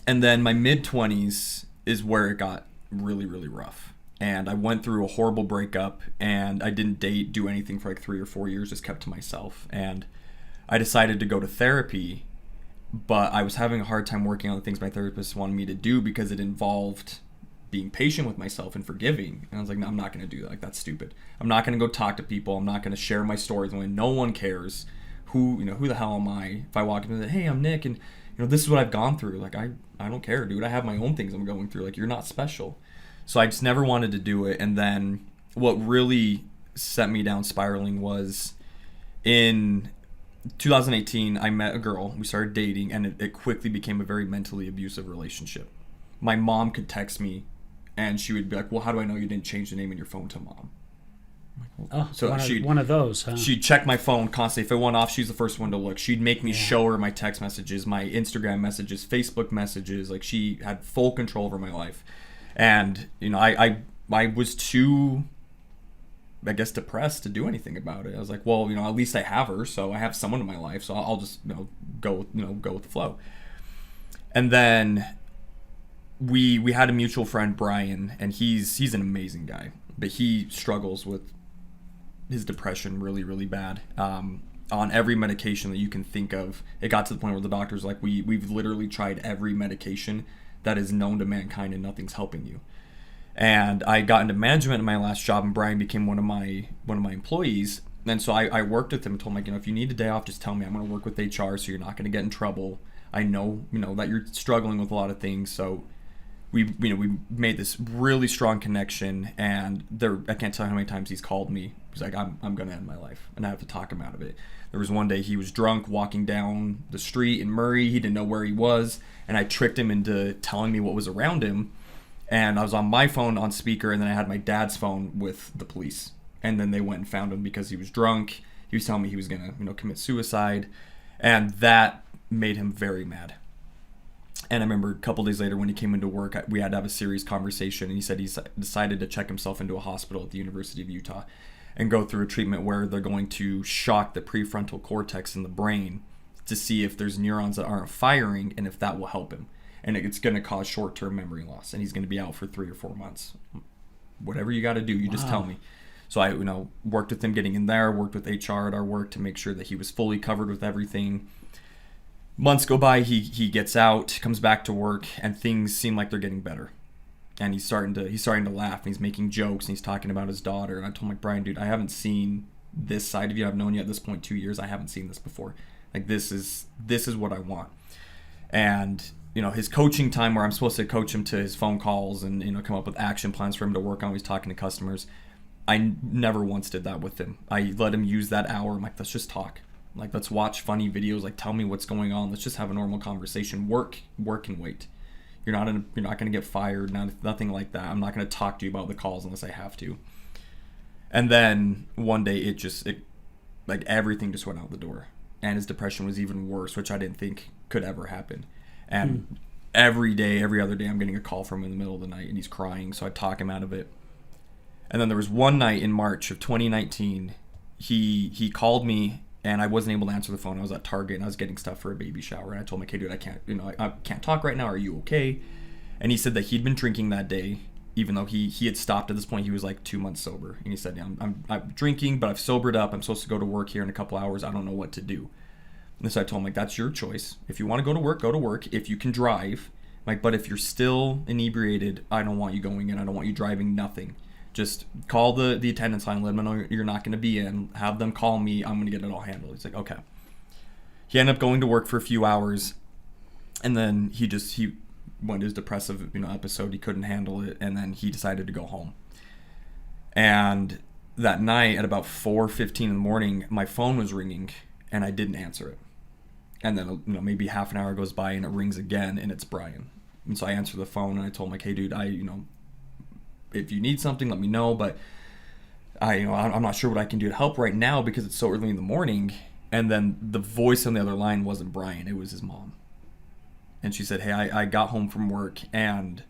And then my mid-20s is where it got really, really rough. And I went through a horrible breakup, and I didn't do anything for like 3 or 4 years, just kept to myself. And I decided to go to therapy, but I was having a hard time working on the things my therapist wanted me to do because it involved being patient with myself and forgiving. And I was like, no, I'm not going to do that. Like, that's stupid. I'm not going to go talk to people. I'm not going to share my stories when no one cares. Who the hell am I? If I walk into hey, I'm Nick, and this is what I've gone through. Like, I don't care, dude. I have my own things I'm going through. Like, you're not special. So I just never wanted to do it. And then what really set me down spiraling was in 2018, I met a girl. We started dating, and it quickly became a very mentally abusive relationship. My mom could text me, and she would be like, well, how do I know you didn't change the name in your phone to Mom? One of those, huh? She'd check my phone constantly. If it went off, she's the first one to look. She'd make me show her my text messages, my Instagram messages, Facebook messages. Like, she had full control over my life. And, I was too, I guess, depressed to do anything about it. I was like, well, at least I have her, so I have someone in my life, so I'll just, go with the flow. And then we had a mutual friend, Brian, and he's an amazing guy, but he struggles with his depression really, really bad. On every medication that you can think of, it got to the point where the doctor's like, we've literally tried every medication that is known to mankind and nothing's helping you. And I got into management in my last job, and Brian became one of my employees. And so I worked with him and told him, like, if you need a day off, just tell me. I'm going to work with HR, so you're not going to get in trouble. I know, that you're struggling with a lot of things. So we made this really strong connection, and I can't tell you how many times he's called me. He's like, I'm going to end my life, and I have to talk him out of it. There was one day he was drunk walking down the street in Murray. He didn't know where he was, and I tricked him into telling me what was around him. And I was on my phone on speaker, and then I had my dad's phone with the police. And then they went and found him because he was drunk. He was telling me he was going to, commit suicide, and that made him very mad. And I remember a couple days later when he came into work, we had to have a serious conversation, and he said he's decided to check himself into a hospital at the University of Utah and go through a treatment where they're going to shock the prefrontal cortex in the brain to see if there's neurons that aren't firing and if that will help him. And it's going to cause short-term memory loss, and he's going to be out for 3 or 4 months. Whatever you got to do, you just tell me. So I, worked with him getting in there, worked with HR at our work to make sure that he was fully covered with everything. Months go by, he gets out, comes back to work, and things seem like they're getting better. And he's starting to laugh, and he's making jokes, and he's talking about his daughter. And I told him, like, Brian, dude, I haven't seen this side of you. I've known you at this point 2 years. I haven't seen this before. Like, this is what I want. And his coaching time, where I'm supposed to coach him to his phone calls and come up with action plans for him to work on when he's talking to customers, I never once did that with him. I let him use that hour. I'm like, let's just talk. Like, let's watch funny videos. Like, tell me what's going on. Let's just have a normal conversation. Work and wait. You're not going to get fired. Nothing like that. I'm not going to talk to you about the calls unless I have to. And then one day it like everything just went out the door, and his depression was even worse, which I didn't think could ever happen. And every other day, I'm getting a call from him in the middle of the night, and he's crying. So I talk him out of it. And then there was one night in March of 2019, he called me, and I wasn't able to answer the phone. I was at Target, and I was getting stuff for a baby shower. And I told him, "Okay, dude, I can't talk right now. Are you okay?" And he said that he'd been drinking that day, even though he had stopped at this point. He was like 2 months sober. And he said, "Yeah, I'm drinking, but I've sobered up. I'm supposed to go to work here in a couple hours. I don't know what to do." And so I told him, like, that's your choice. If you want to go to work, go to work. If you can drive, like, but if you're still inebriated, I don't want you going in. I don't want you driving, nothing. Just call the attendance line, let them know you're not going to be in. Have them call me. I'm going to get it all handled. He's like, okay. He ended up going to work for a few hours, and then he went to his depressive episode. He couldn't handle it, and then he decided to go home. And that night at about 4:15 in the morning, my phone was ringing, and I didn't answer it. And then maybe half an hour goes by, and it rings again, and it's Brian. And so I answer the phone, and I told him, like, hey, dude, if you need something, let me know, but I'm not sure what I can do to help right now because it's so early in the morning. And then the voice on the other line wasn't Brian, it was his mom. And she said, hey, I got home from work and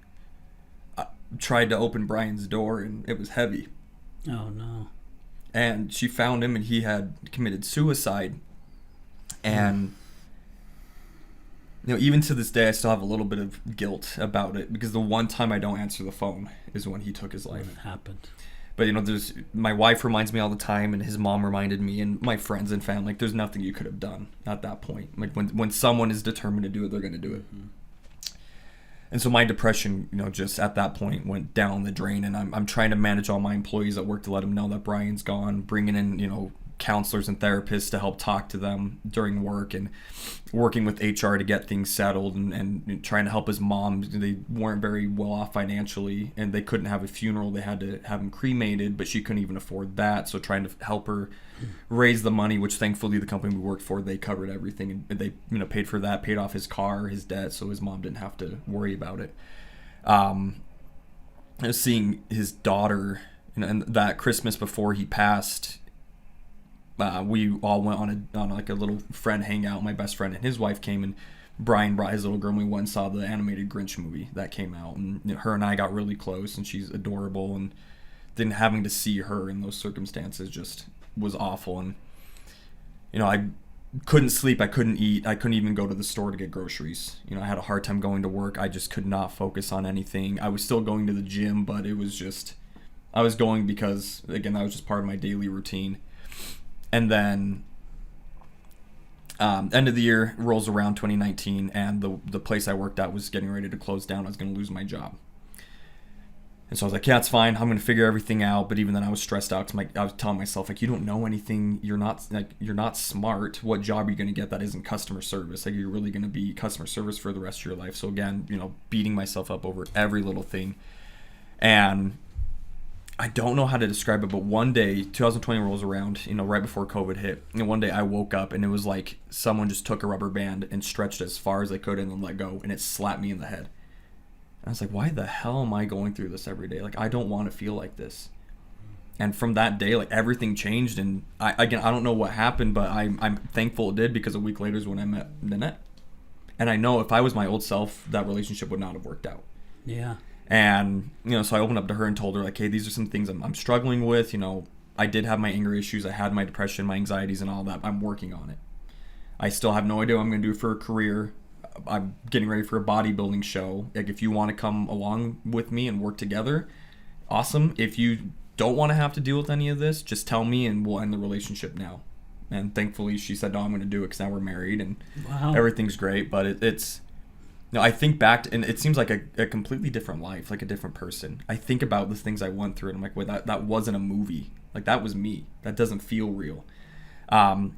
I tried to open Brian's door, and it was heavy. Oh, no. And she found him, and he had committed suicide. And even to this day, I still have a little bit of guilt about it, because the one time I don't answer the phone is when he took his life. When it happened. But my wife reminds me all the time, and his mom reminded me, and my friends and family. Like, there's nothing you could have done at that point. Like, when someone is determined to do it, they're going to do it. Mm-hmm. And so my depression, just at that point went down the drain, and I'm trying to manage all my employees at work to let them know that Brian's gone, bringing in, counselors and therapists to help talk to them during work, and working with HR to get things settled, and trying to help his mom. They weren't very well off financially, and they couldn't have a funeral. They had to have him cremated, but she couldn't even afford that. So trying to help her raise the money, which thankfully the company we worked for, they covered everything, and they paid for that, paid off his car, his debt, so his mom didn't have to worry about it. Seeing his daughter, and that Christmas before he passed, we all went on like a little friend hangout. My best friend and his wife came, and Brian brought his little girl, and we went and saw the animated Grinch movie that came out, and her and I got really close, and she's adorable, and then having to see her in those circumstances just was awful. And I couldn't sleep, I couldn't eat, I couldn't even go to the store to get groceries. I had a hard time going to work. I just could not focus on anything. I was still going to the gym, but it was just, I was going because, again, that was just part of my daily routine. And then end of the year rolls around, 2019, and the place I worked at was getting ready to close down. I was going to lose my job. And so I was like, yeah, it's fine. I'm going to figure everything out. But even then I was stressed out. I was telling myself, like, you don't know anything. You're not smart. What job are you going to get that isn't customer service? Like, you're really going to be customer service for the rest of your life. So again, beating myself up over every little thing. And I don't know how to describe it, but one day, 2020 rolls around, right before COVID hit, and one day I woke up, and it was like someone just took a rubber band and stretched as far as they could and then let go, and it slapped me in the head. And I was like, why the hell am I going through this every day? Like, I don't want to feel like this. And from that day, like, everything changed, and I don't know what happened, but I'm thankful it did, because a week later is when I met Nanette. And I know if I was my old self, that relationship would not have worked out. Yeah. And, so I opened up to her and told her, like, hey, these are some things I'm struggling with. I did have my anger issues. I had my depression, my anxieties, and all that. I'm working on it. I still have no idea what I'm going to do for a career. I'm getting ready for a bodybuilding show. Like, if you want to come along with me and work together, awesome. If you don't want to have to deal with any of this, just tell me and we'll end the relationship now. And thankfully she said, no, I'm going to do it because now we're married and Wow. everything's great. But it's, I think back to, and it seems like a completely different life, like a different person. I think about the things I went through and I'm like, wait, that wasn't a movie. Like that was me. That doesn't feel real. And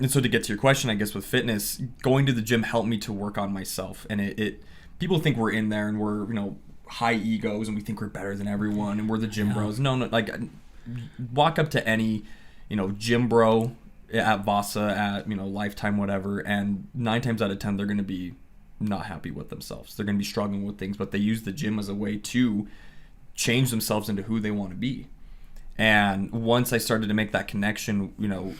so to get to your question, I guess with fitness, going to the gym helped me to work on myself. And it people think we're in there and we're, high egos and we think we're better than everyone and we're the gym bros. No, like walk up to any, gym bro at Vasa, at, Lifetime, whatever, and 9 times out of 10, they're going to be not happy with themselves. They're going to be struggling with things, but they use the gym as a way to change themselves into who they want to be. And once I started to make that connection,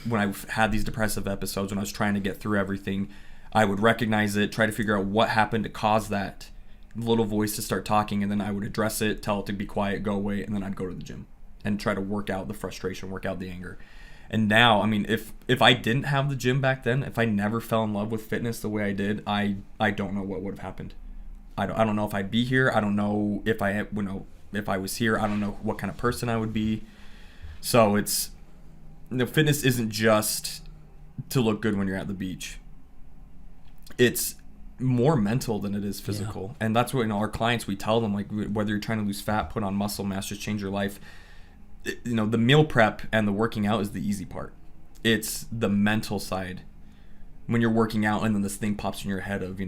when I had these depressive episodes, when I was trying to get through everything, I would recognize it, try to figure out what happened to cause that little voice to start talking, and then I would address it, tell it to be quiet, go away, and then I'd go to the gym and try to work out the frustration, work out the anger. And now, I mean, if I didn't have the gym back then, if I never fell in love with fitness the way I did, I don't know what would have happened. I don't know if I'd be here. I don't know if if I was here. I don't know what kind of person I would be. So it's, fitness isn't just to look good when you're at the beach. It's more mental than it is physical. And that's what, our clients, we tell them, like, whether you're trying to lose fat, put on muscle mass, just change your life. The meal prep and the working out is the easy part. It's the mental side. When you're working out and then this thing pops in your head of,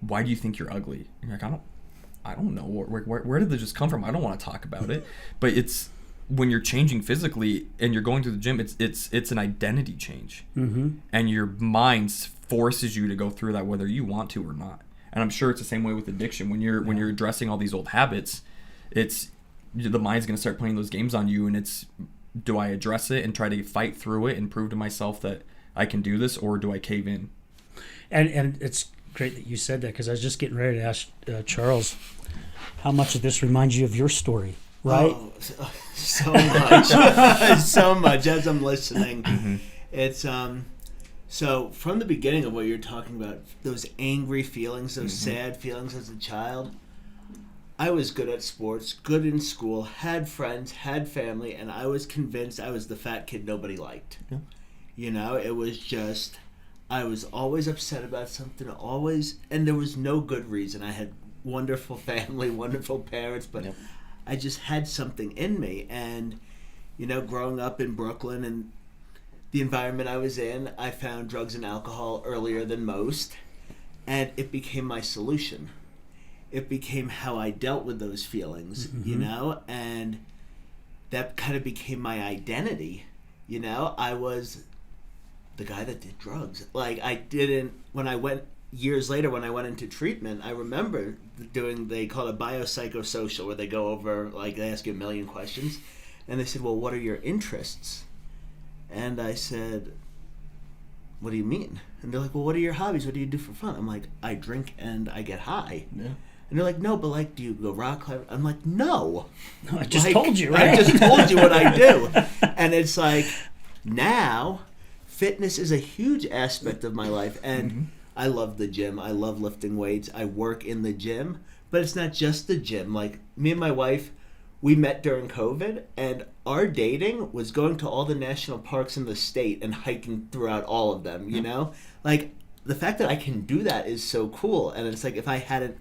why do you think you're ugly? And you're like, I don't know. Where did this just come from? I don't want to talk about it. But it's, when you're changing physically and you're going to the gym, it's an identity change. Mm-hmm. And your mind forces you to go through that whether you want to or not. And I'm sure it's the same way with addiction. When you're addressing all these old habits, it's, the mind's going to start playing those games on you, and it's, do I address it and try to fight through it and prove to myself that I can do this, or do I cave in? And it's great that you said that, because I was just getting ready to ask Charles, how much of this reminds you of your story, right? Oh, so much. So much as I'm listening. Mm-hmm. It's so from the beginning of what you're talking about, those angry feelings, those sad feelings as a child, I was good at sports, good in school, had friends, had family, and I was convinced I was the fat kid nobody liked. Yeah. It was just, I was always upset about something, always, and there was no good reason. I had wonderful family, wonderful parents, but I just had something in me. And, growing up in Brooklyn and the environment I was in, I found drugs and alcohol earlier than most, and it became my solution. It became how I dealt with those feelings, and that kind of became my identity. I was the guy that did drugs. Like, when I went years later, when I went into treatment, I remember they call it biopsychosocial, where they go over, like, they ask you a million questions, and they said, well, what are your interests? And I said, what do you mean? And they're like, well, what are your hobbies? What do you do for fun? I'm like, I drink and I get high. Yeah. And they're like, no, but, like, do you go rock climbing? I'm like, no. I just told you, right? I just told you what I do. And it's like, now, fitness is a huge aspect of my life. And I love the gym. I love lifting weights. I work in the gym. But it's not just the gym. Like, me and my wife, we met during COVID, and our dating was going to all the national parks in the state and hiking throughout all of them, Like, the fact that I can do that is so cool. And it's like, if I hadn't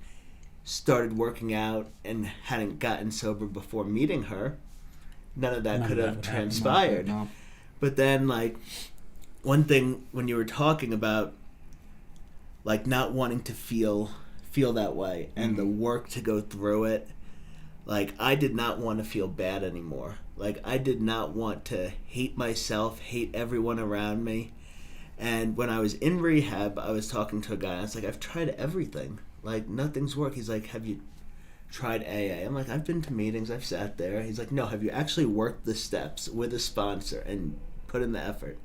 started working out and hadn't gotten sober before meeting her, none of that could have transpired. No. But then, like, one thing when you were talking about, like, not wanting to feel that way and the work to go through it, like, I did not want to feel bad anymore. Like, I did not want to hate myself, hate everyone around me. And when I was in rehab, I was talking to a guy, and I was like, I've tried everything. Like, nothing's worked. He's like, have you tried AA? I'm like, I've been to meetings, I've sat there. He's like, no, have you actually worked the steps with a sponsor and put in the effort?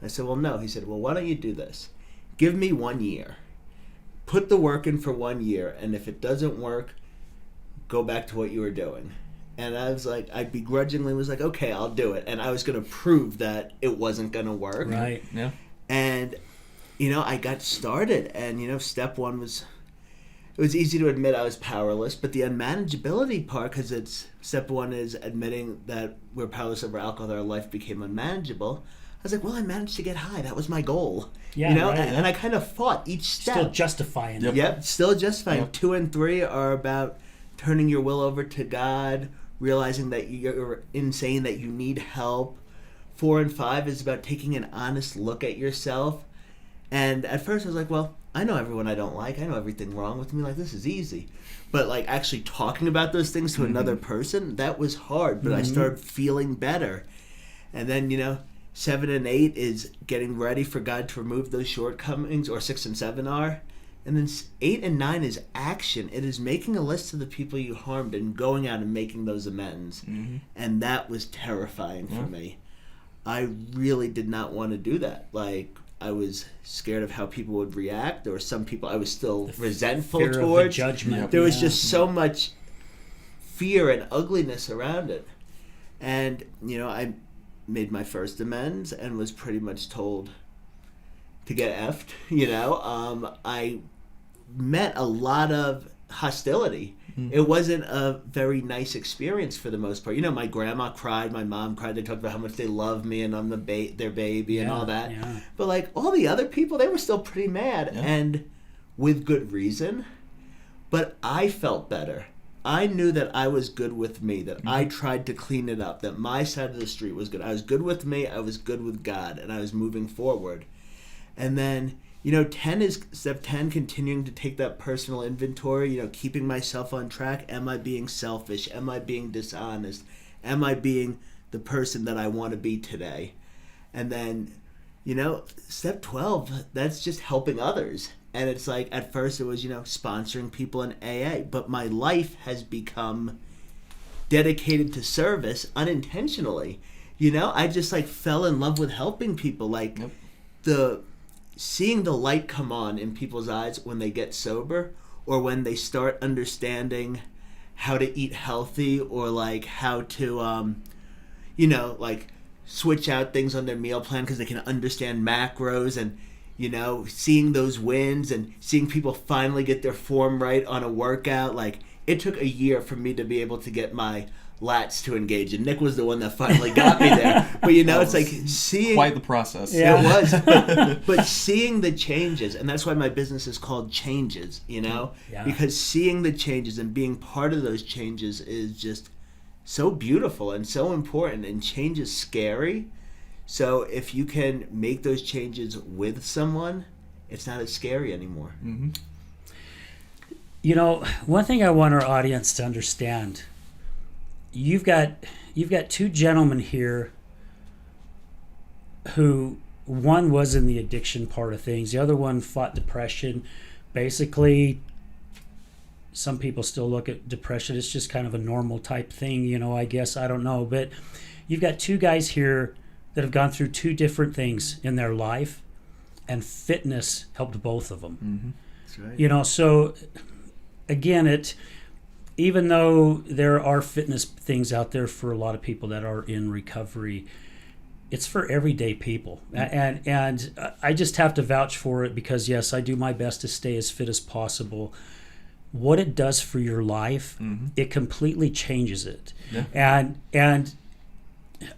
I said, well, no. He said, well, why don't you do this? Give me 1 year. Put the work in for 1 year, and if it doesn't work, go back to what you were doing. And I was like, I begrudgingly was like, okay, I'll do it. And I was going to prove that it wasn't going to work. Right, yeah. And, I got started, and, step one was, it was easy to admit I was powerless, but the unmanageability part, because it's step one is admitting that we're powerless over alcohol, that our life became unmanageable. I was like, well, I managed to get high. That was my goal. Yeah, you know, right. and I kind of fought each step. Still justifying it. Yep, still justifying. Yep. 2 and 3 are about turning your will over to God, realizing that you're insane, that you need help. 4 and 5 is about taking an honest look at yourself. And at first I was like, well, I know everyone I don't like. I know everything wrong with me. Like, this is easy. But, like, actually talking about those things to another person, that was hard. But I started feeling better. And then, 7 and 8 is getting ready for God to remove those shortcomings, or 6 and 7 are. And then 8 and 9 is action. It is making a list of the people you harmed and going out and making those amends. And that was terrifying for me. I really did not want to do that. Like, I was scared of how people would react. There were some people I was still resentful Fear of the towards. judgment. There was Yeah. just so much fear and ugliness around it. And, I made my first amends and was pretty much told to get effed, I met a lot of hostility. It wasn't a very nice experience for the most part. My grandma cried, my mom cried. They talked about how much they love me and I'm their baby and all that. Yeah. But like all the other people, they were still pretty mad and with good reason. But I felt better. I knew that I was good with me, that I tried to clean it up, that my side of the street was good. I was good with me, I was good with God, and I was moving forward. And then, 10 is step 10, continuing to take that personal inventory, keeping myself on track. Am I being selfish? Am I being dishonest? Am I being the person that I want to be today? And then, step 12, that's just helping others. And it's like, at first it was, sponsoring people in AA. But my life has become dedicated to service unintentionally. I just, fell in love with helping people. Like, seeing the light come on in people's eyes when they get sober, or when they start understanding how to eat healthy, or, how to, switch out things on their meal plan because they can understand macros, and seeing those wins and seeing people finally get their form right on a workout. Like, it took a year for me to be able to get my lats to engage, and Nick was the one that finally got me there. But it's like seeing Quite the process. Yeah. it was, but seeing the changes, and that's why my business is called Changes. Yeah. Because seeing the changes and being part of those changes is just so beautiful and so important. And change is scary. So if you can make those changes with someone, it's not as scary anymore. One thing I want our audience to understand, you've got 2 gentlemen here who, one was in the addiction part of things, the other one fought depression. Basically, some people still look at depression, it's just kind of a normal type thing, I guess, I don't know. But you've got 2 guys here that have gone through 2 different things in their life, and fitness helped both of them. That's right. So again, even though there are fitness things out there for a lot of people that are in recovery, it's for everyday people. And I just have to vouch for it, because yes, I do my best to stay as fit as possible. What it does for your life, it completely changes it. And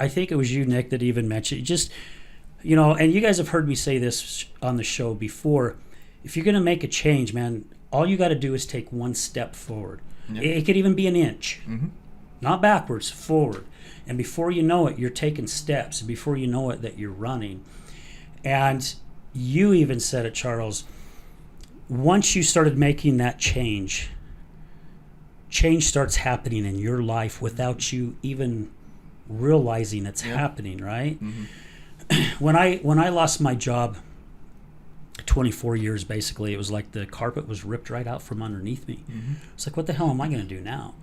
I think it was you, Nick, that even mentioned just, and you guys have heard me say this on the show before. If you're going to make a change, man, all you got to do is take one step forward. It could even be an inch, not backwards, forward. And before you know it, you're taking steps. And before you know it, that you're running. And you even said it, Charles, once you started making that change starts happening in your life without you even realizing it's happening, right? When I lost my job, 24 years basically, it was like the carpet was ripped right out from underneath me. It's like, what the hell am I going to do now?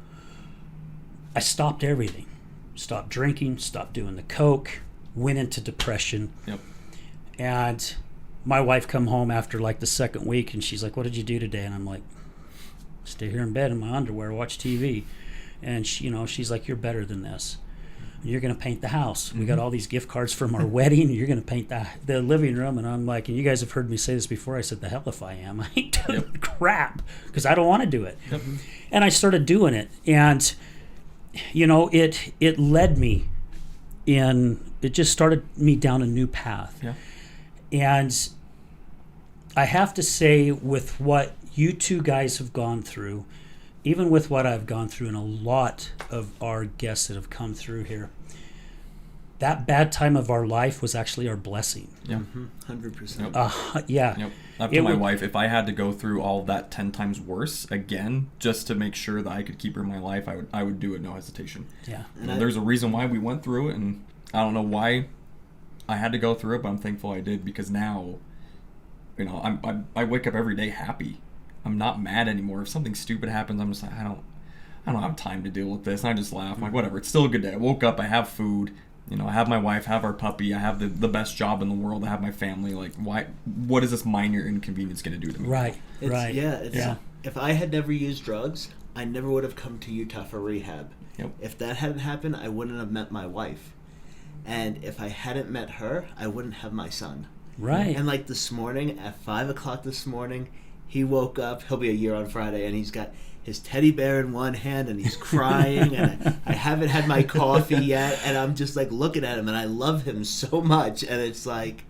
I stopped everything. Stopped drinking, stopped doing the coke, went into depression. And my wife come home after like the second week, and she's like, what did you do today? And I'm like, stay here in bed in my underwear, watch TV. And she, she's like, you're better than this. You're going to paint the house. We got all these gift cards from our wedding. You're going to paint the living room. And I'm like, and you guys have heard me say this before. I said, the hell if I am. I ain't doing crap because I don't want to do it. Yep. And I started doing it. And, you know, it led me it just started me down a new path. Yeah. And I have to say, with what you two guys have gone through, even with what I've gone through and a lot of our guests that have come through here, that bad time of our life was actually our blessing. Yeah. 100%. Yeah. Yep. I've told my wife, if I had to go through all of that 10 times worse again, just to make sure that I could keep her in my life, I would do it, no hesitation. Yeah. And there's a reason why we went through it, and I don't know why I had to go through it, but I'm thankful I did, because now, you know, I wake up every day happy. I'm not mad anymore. If something stupid happens, I'm just like, I don't have time to deal with this. And I just laugh. I'm like, whatever. It's still a good day. I woke up. I have food. You know, I have my wife, have our puppy. I have the best job in the world. I have my family. Like, what is this minor inconvenience going to do to me? Right. Right. Yeah. If I had never used drugs, I never would have come to Utah for rehab. Yep. If that hadn't happened, I wouldn't have met my wife. And if I hadn't met her, I wouldn't have my son. Right. And like this morning, at 5 o'clock this morning, he woke up. He'll be a year on Friday, and he's got his teddy bear in one hand, and he's crying. And I haven't had my coffee yet, and I'm just like looking at him, and I love him so much. And it's like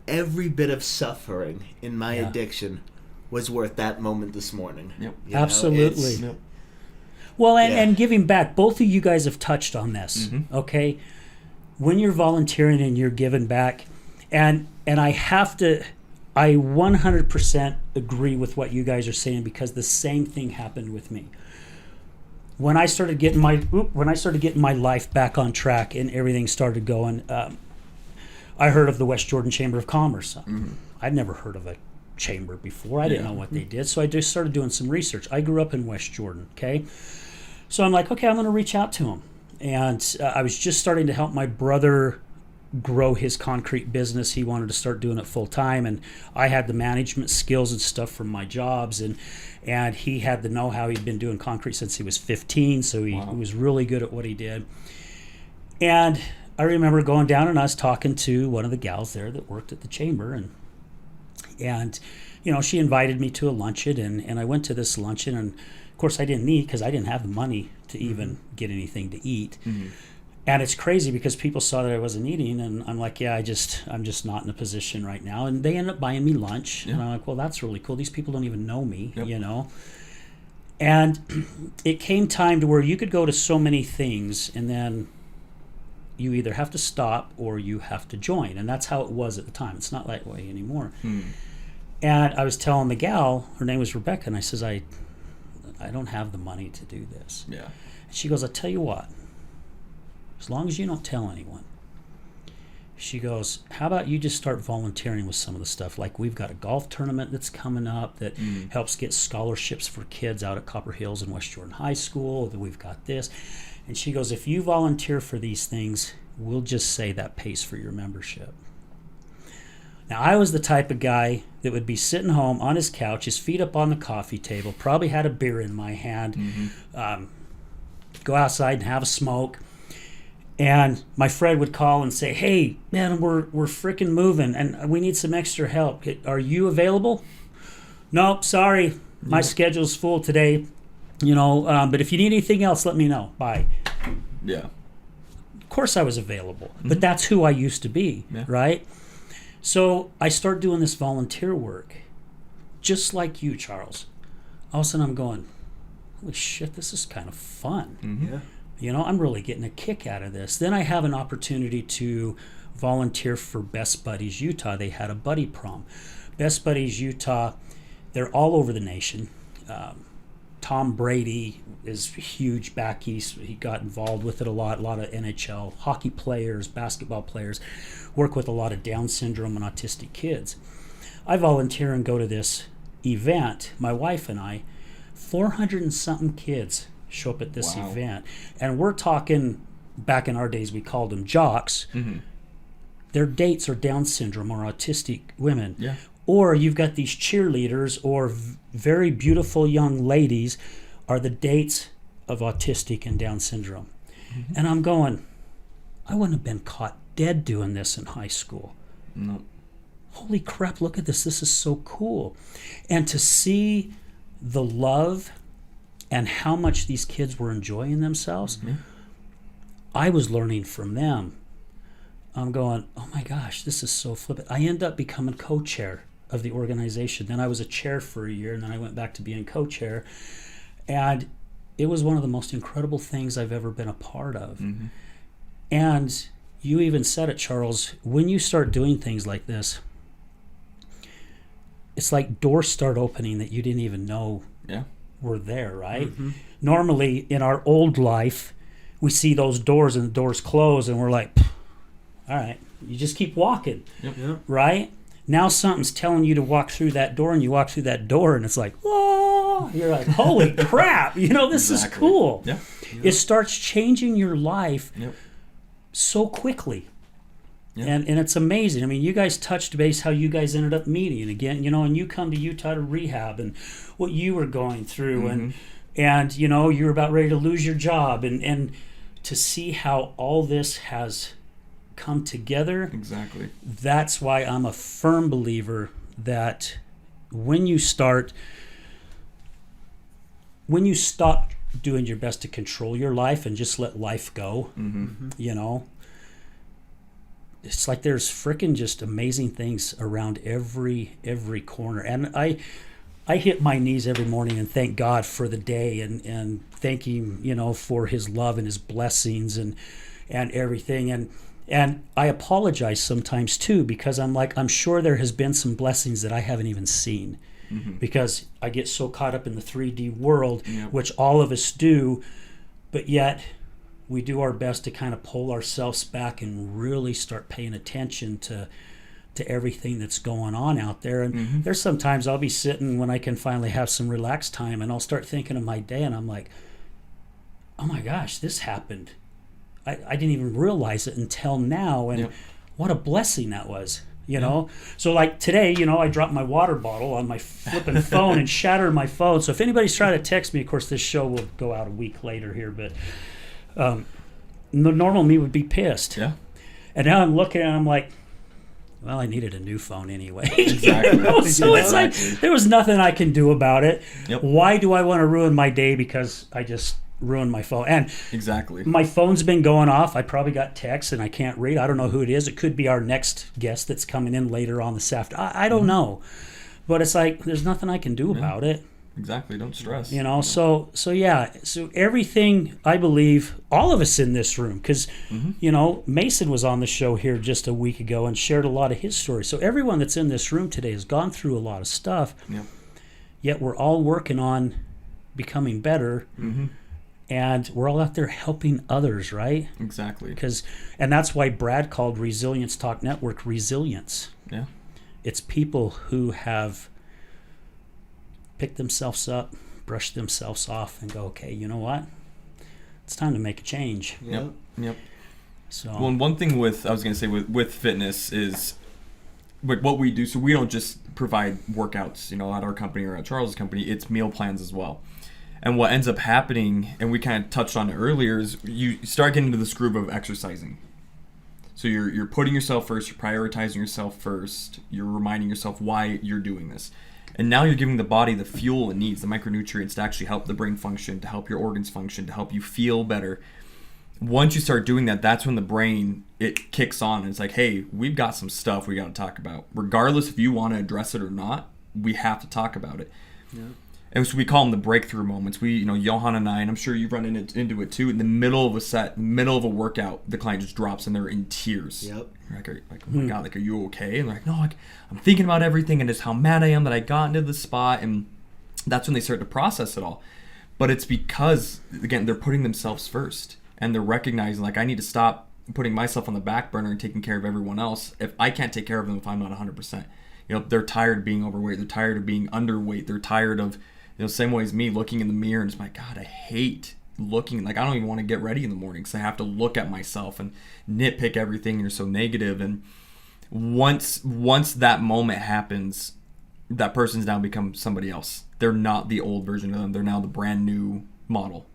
every bit of suffering in my addiction was worth that moment this morning. Yep. You know, Absolutely. it's- Well, and giving back, both of you guys have touched on this, okay? When you're volunteering and you're giving back, and I 100% agree with what you guys are saying, because the same thing happened with me. When I started getting my life back on track and everything started going, I heard of the West Jordan Chamber of Commerce. I'd never heard of a chamber before. I didn't know what they did, so I just started doing some research. I grew up in West Jordan, okay? So I'm like, okay, I'm going to reach out to him. And I was just starting to help my brother grow his concrete business. He wanted to start doing it full time, and I had the management skills and stuff from my jobs, and he had the know-how. He'd been doing concrete since he was 15, so he was really good at what he did. And I remember going down, and I was talking to one of the gals there that worked at the chamber, and you know, she invited me to a luncheon, and I went to this luncheon, and of course I didn't eat because I didn't have the money to even get anything to eat. And it's crazy because people saw that I wasn't eating, and I'm like, yeah, I'm just not in a position right now. And they ended up buying me lunch, and I'm like, well, that's really cool. These people don't even know me, you know. And it came time to where you could go to so many things, and then you either have to stop or you have to join, and that's how it was at the time. It's not that way anymore. And I was telling the gal, her name was Rebecca, and I says, I don't have the money to do this. Yeah. And she goes, I'll tell you what. As long as you don't tell anyone. She goes, how about you just start volunteering with some of the stuff? Like, we've got a golf tournament that's coming up that helps get scholarships for kids out at Copper Hills and West Jordan High School. We've got this. And she goes, if you volunteer for these things, we'll just say that pays for your membership. Now, I was the type of guy that would be sitting home on his couch, his feet up on the coffee table, probably had a beer in my hand, go outside and have a smoke. And my friend would call and say, hey, man, we're freaking moving, and we need some extra help. Are you available? Nope, sorry. My schedule's full today. You know, but if you need anything else, let me know. Bye. Yeah. Of course I was available, but that's who I used to be, right? So I start doing this volunteer work, just like you, Charles. All of a sudden I'm going, holy shit, this is kind of fun. Yeah. You know, I'm really getting a kick out of this. Then I have an opportunity to volunteer for Best Buddies Utah. They had a buddy prom. Best Buddies Utah, they're all over the nation. Tom Brady is huge back east. He got involved with it a lot of NHL hockey players, basketball players, work with a lot of Down syndrome and autistic kids. I volunteer and go to this event, my wife and I, 400 and something kids show up at this event. And we're talking, back in our days, we called them jocks. Their dates are Down syndrome or autistic women. Yeah. Or you've got these cheerleaders or very beautiful young ladies are the dates of autistic and Down syndrome. And I'm going, I wouldn't have been caught dead doing this in high school. No. Holy crap, look at this. This is so cool. And to see the love and how much these kids were enjoying themselves, I was learning from them. I'm going, oh my gosh, this is so flippant. I end up becoming co-chair of the organization. Then I was a chair for a year, and then I went back to being co-chair. And it was one of the most incredible things I've ever been a part of. Mm-hmm. And you even said it, Charles, when you start doing things like this, it's like doors start opening that you didn't even know Yeah. were there, right? Normally, in our old life, we see those doors and the doors close, and we're like, all right, you just keep walking, Yep. right? Now something's telling you to walk through that door, and you walk through that door, and it's like, oh, you're like, holy crap, this is Exactly. cool. Yeah. It starts changing your life Yep. so quickly. Yeah. And it's amazing. I mean, you guys touched base how you guys ended up meeting again, and you come to Utah to rehab and what you were going through and you were about ready to lose your job and to see how all this has come together. Exactly. That's why I'm a firm believer that when you stop doing your best to control your life and just let life go, it's like there's freaking just amazing things around every corner. And I hit my knees every morning and thank God for the day and thank him, for his love and his blessings and everything. And I apologize sometimes too, because I'm sure there has been some blessings that I haven't even seen, because I get so caught up in the 3D world, which all of us do, but yet we do our best to kind of pull ourselves back and really start paying attention to everything that's going on out there. And there's sometimes I'll be sitting when I can finally have some relaxed time, and I'll start thinking of my day, and I'm like, oh my gosh, this happened. I didn't even realize it until now, and what a blessing that was. So like today, I dropped my water bottle on my flipping phone and shattered my phone. So if anybody's trying to text me, of course this show will go out a week later here, but the normal me would be pissed. Yeah. And now I'm looking and I'm like, well, I needed a new phone anyway. Exactly. So it's like there was nothing I can do about it. Yep. Why do I want to ruin my day because I just ruined my phone? And Exactly. my phone's been going off. I probably got texts and I can't read. I don't know who it is. It could be our next guest that's coming in later on this afternoon. I don't know. But it's like there's nothing I can do about it. Exactly. Don't stress. So everything, I believe, all of us in this room, because Mason was on the show here just a week ago and shared a lot of his story. So everyone that's in this room today has gone through a lot of stuff. Yep. Yet we're all working on becoming better. And we're all out there helping others, right? Exactly. And that's why Brad called Resilience Talk Network resilience. Yeah. It's people who have pick themselves up, brush themselves off, and go, okay, you know what? It's time to make a change. Yep. So, Well, and one thing with fitness is like what we do. So we don't just provide workouts, at our company or at Charles' company. It's meal plans as well. And what ends up happening, and we kind of touched on it earlier, is you start getting into this groove of exercising. So you're putting yourself first, you're prioritizing yourself first, you're reminding yourself why you're doing this. And now you're giving the body the fuel it needs, the micronutrients to actually help the brain function, to help your organs function, to help you feel better. Once you start doing that, that's when the brain, it kicks on. And it's like, hey, we've got some stuff we got to talk about. Regardless if you want to address it or not, we have to talk about it. Yeah. And so we call them the breakthrough moments. Johan and I, and I'm sure you've run into it too, in the middle of a set, middle of a workout, the client just drops and they're in tears. Yep. You're like, oh my God, are you okay? And they're like, no, I'm thinking about everything and just how mad I am that I got into this spot. And that's when they start to process it all. But it's because, again, they're putting themselves first. And they're recognizing, like, I need to stop putting myself on the back burner and taking care of everyone else if I can't take care of them if I'm not 100%. They're tired of being overweight. They're tired of being underweight. They're tired of, same way as me, looking in the mirror and just like, God, I hate looking. Like, I don't even want to get ready in the morning because I have to look at myself and nitpick everything and you're so negative. And once that moment happens, that person's now become somebody else. They're not the old version of them. They're now the brand new model.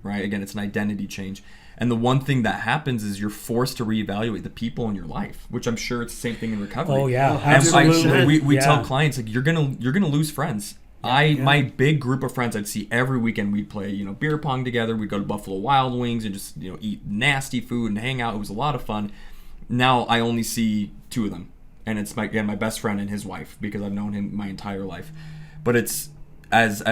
right? Again, it's an identity change. And the one thing that happens is you're forced to reevaluate the people in your life, which I'm sure it's the same thing in recovery. Oh yeah, And absolutely. we Yeah. tell clients, like, you're gonna lose friends. My big group of friends I'd see every weekend. We'd play, beer pong together. We'd go to Buffalo Wild Wings and just, eat nasty food and hang out. It was a lot of fun. Now I only see two of them, and it's my best friend and his wife, because I've known him my entire life. But it's as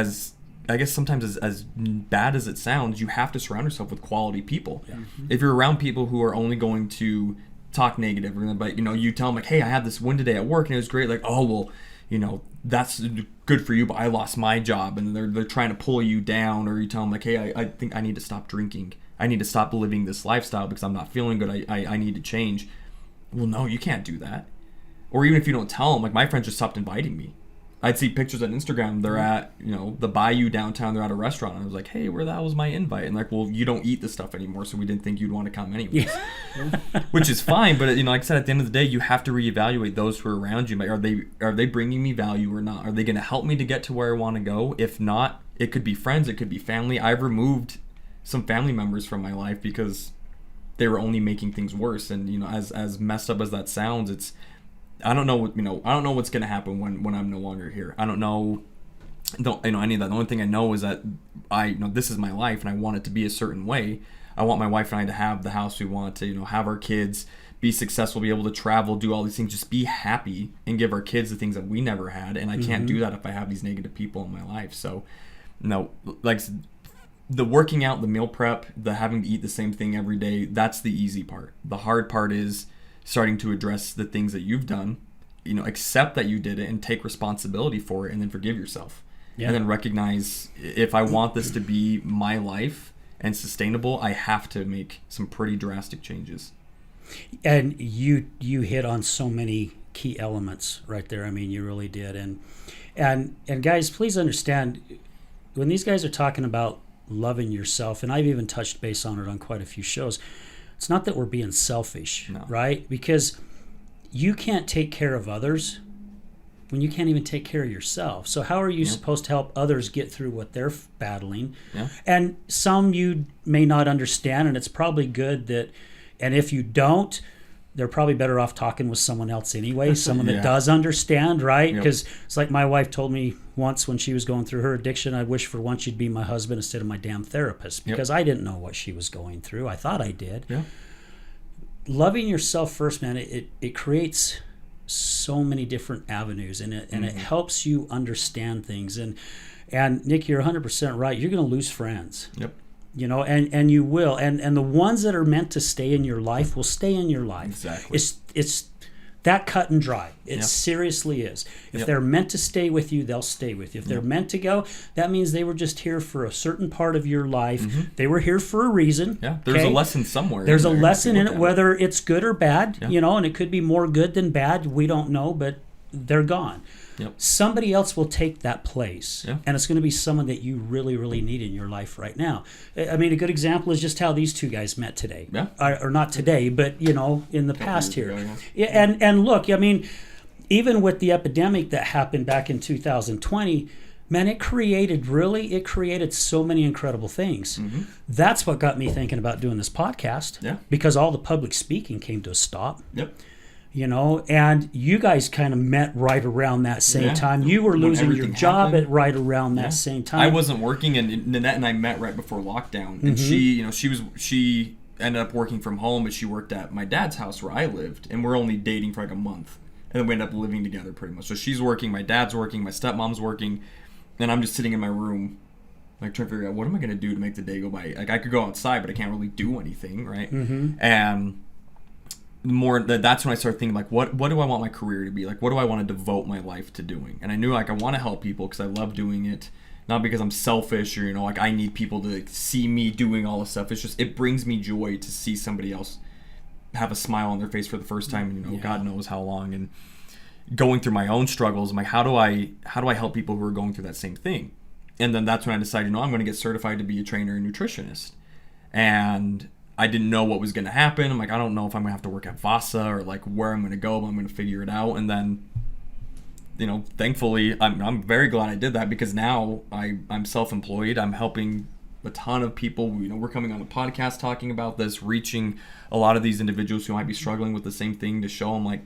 I guess sometimes as bad as it sounds, you have to surround yourself with quality people. Yeah. If you're around people who are only going to talk negative, but you tell them, like, hey, I had this win today at work and it was great. Like, oh well, that's good for you, but I lost my job, and they're trying to pull you down. Or you tell them, like, hey, I think I need to stop drinking. I need to stop living this lifestyle because I'm not feeling good. I need to change. Well, no, you can't do that. Or even if you don't tell them, like, my friends just stopped inviting me. I'd see pictures on Instagram. They're at, the Bayou downtown. They're at a restaurant. And I was like, hey, where the hell was my invite? And like, well, you don't eat this stuff anymore, so we didn't think you'd want to come anyways. Which is fine, but like I said, at the end of the day, you have to reevaluate those who are around you. Like, are they bringing me value or not? Are they going to help me to get to where I want to go? If not, it could be friends, it could be family. I've removed some family members from my life because they were only making things worse. And as messed up as that sounds, I don't know what's going to happen when I'm no longer here. I don't know any of that. The only thing I know is that this is my life, and I want it to be a certain way. I want my wife and I to have the house we want, to have our kids, be successful, be able to travel, do all these things, just be happy and give our kids the things that we never had. And I can't do that if I have these negative people in my life. So like the working out, the meal prep, the having to eat the same thing every day, that's the easy part. The hard part is starting to address the things that you've done, accept that you did it and take responsibility for it, and then forgive yourself. Yeah. And then recognize, if I want this to be my life and sustainable, I have to make some pretty drastic changes. And you hit on so many key elements right there. I mean, you really did. And guys, please understand, when these guys are talking about loving yourself, and I've even touched base on it on quite a few shows, it's not that we're being selfish, right? Because you can't take care of others when you can't even take care of yourself. So how are you supposed to help others get through what they're battling? Yeah. And some you may not understand, and it's probably good that, and if you don't, they're probably better off talking with someone else anyway, someone that does understand, right? Because it's like my wife told me once when she was going through her addiction, I wish for once you'd be my husband instead of my damn therapist, because I didn't know what she was going through. I thought I did. Yeah. Loving yourself first, man, it creates so many different avenues, and it helps you understand things. And Nick, you're 100% right. You're going to lose friends. Yep. And you will, and the ones that are meant to stay in your life will stay in your life. Exactly. It's that cut and dry. It seriously is. If they're meant to stay with you, they'll stay with you. If they're meant to go, that means they were just here for a certain part of your life. They were here for a reason. Yeah, there's a lesson somewhere. There's a lesson in it, whether it's good or bad, and it could be more good than bad. We don't know, but they're gone. Yep. Somebody else will take that place, and it's going to be someone that you really, really need in your life right now. I mean, a good example is just how these two guys met today, or not today, but in the past here. And look, I mean, even with the epidemic that happened back in 2020, man, it created so many incredible things. That's what got me thinking about doing this podcast, because all the public speaking came to a stop. Yep. And you guys kind of met right around that same time. You were losing your job at right around that same time. I wasn't working, and Nanette and I met right before lockdown. And she ended up working from home, but she worked at my dad's house where I lived, and we're only dating for like a month, and then we ended up living together pretty much. So she's working, my dad's working, my stepmom's working, and I'm just sitting in my room, like trying to figure out what am I going to do to make the day go by. Like I could go outside, but I can't really do anything, right? And that's when I started thinking, like, what do I want my career to be? Like, what do I want to devote my life to doing? And I knew, like, I want to help people because I love doing it, not because I'm selfish or, like, I need people to see me doing all this stuff. It's just, it brings me joy to see somebody else have a smile on their face for the first time in, God knows how long. And going through my own struggles, I'm like, how do I help people who are going through that same thing? And then that's when I decided, I'm going to get certified to be a trainer and nutritionist. And I didn't know what was going to happen. I'm like, I don't know if I'm going to have to work at Vasa or like where I'm going to go, but I'm going to figure it out. And then, thankfully, I'm very glad I did that, because now I'm self-employed. I'm helping a ton of people. We're coming on a podcast talking about this, reaching a lot of these individuals who might be struggling with the same thing, to show them, like,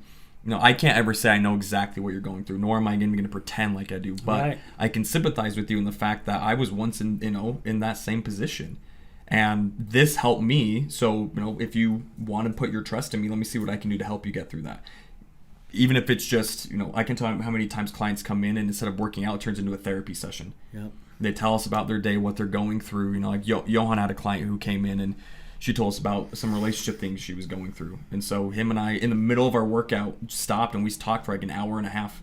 I can't ever say I know exactly what you're going through, nor am I going to pretend like I do, but Right. I can sympathize with you in the fact that I was once in that same position. And this helped me. So, if you want to put your trust in me, let me see what I can do to help you get through that. Even if it's just, I can tell you how many times clients come in and instead of working out, it turns into a therapy session. Yep. They tell us about their day, what they're going through. Like Johan had a client who came in and she told us about some relationship things she was going through. And so him and I, in the middle of our workout, stopped and we talked for like an hour and a half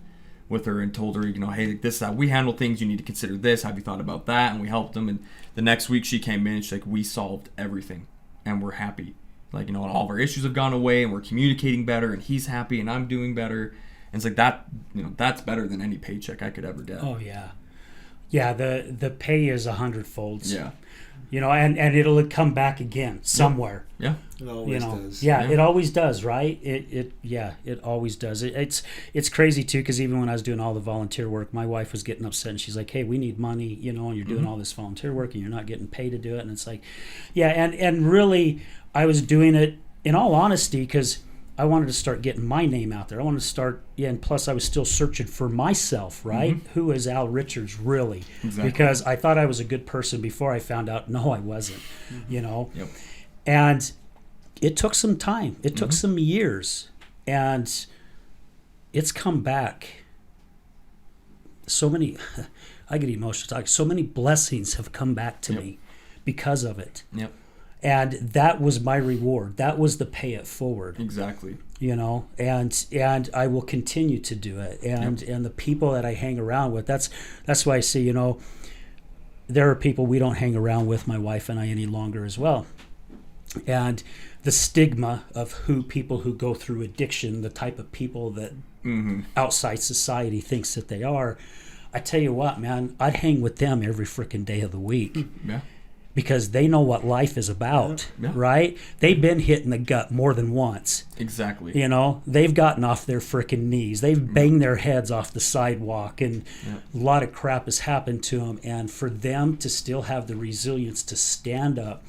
with her and told her, hey, this is how we handle things. You need to consider this. Have you thought about that? And we helped them. And the next week she came in and she's like, we solved everything and we're happy. Like, all of our issues have gone away and we're communicating better and he's happy and I'm doing better. And it's like that, that's better than any paycheck I could ever get. Oh yeah. Yeah, the pay is 100-fold. Yeah. And it'll come back again somewhere. Yeah. It always does. Yeah, it always does, right? It always does. It's crazy too, because even when I was doing all the volunteer work, my wife was getting upset and she's like, "Hey, we need money, and you're doing all this volunteer work and you're not getting paid to do it." And it's like, yeah, and really, I was doing it in all honesty because I wanted to start getting my name out there. I wanted to start, and plus I was still searching for myself, right? Who is Al Richards really? Exactly. Because I thought I was a good person before I found out, no, I wasn't, Yep. And it took some time. It took some years, and it's come back. So many, I get emotional talking. So many blessings have come back to me because of it. Yep. And that was my reward. That was the pay it forward. Exactly. And I will continue to do it. And the people that I hang around with, that's why I say, there are people we don't hang around with, my wife and I, any longer as well. And the stigma of people who go through addiction, the type of people that outside society thinks that they are, I tell you what, man, I'd hang with them every freaking day of the week. Yeah. Because they know what life is about, Yeah. right? They've been hit in the gut more than once. Exactly. They've gotten off their freaking knees. They've banged their heads off the sidewalk, and a lot of crap has happened to them. And for them to still have the resilience to stand up,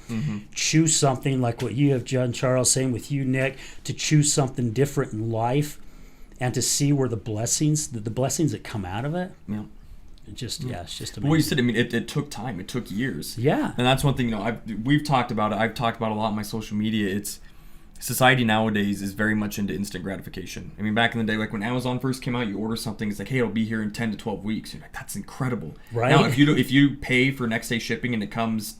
choose something like what you have, John Charles, saying with you, Nick, to choose something different in life, and to see where the blessings that come out of it. Yeah. It's just amazing. Well, you said, it took time. It took years. Yeah. And that's one thing, we've talked about it. I've talked about it a lot on my social media. It's society nowadays is very much into instant gratification. Back in the day, like when Amazon first came out, you order something, it's like, hey, it'll be here in 10 to 12 weeks. You're like, that's incredible. Right. Now, if you pay for next day shipping and it comes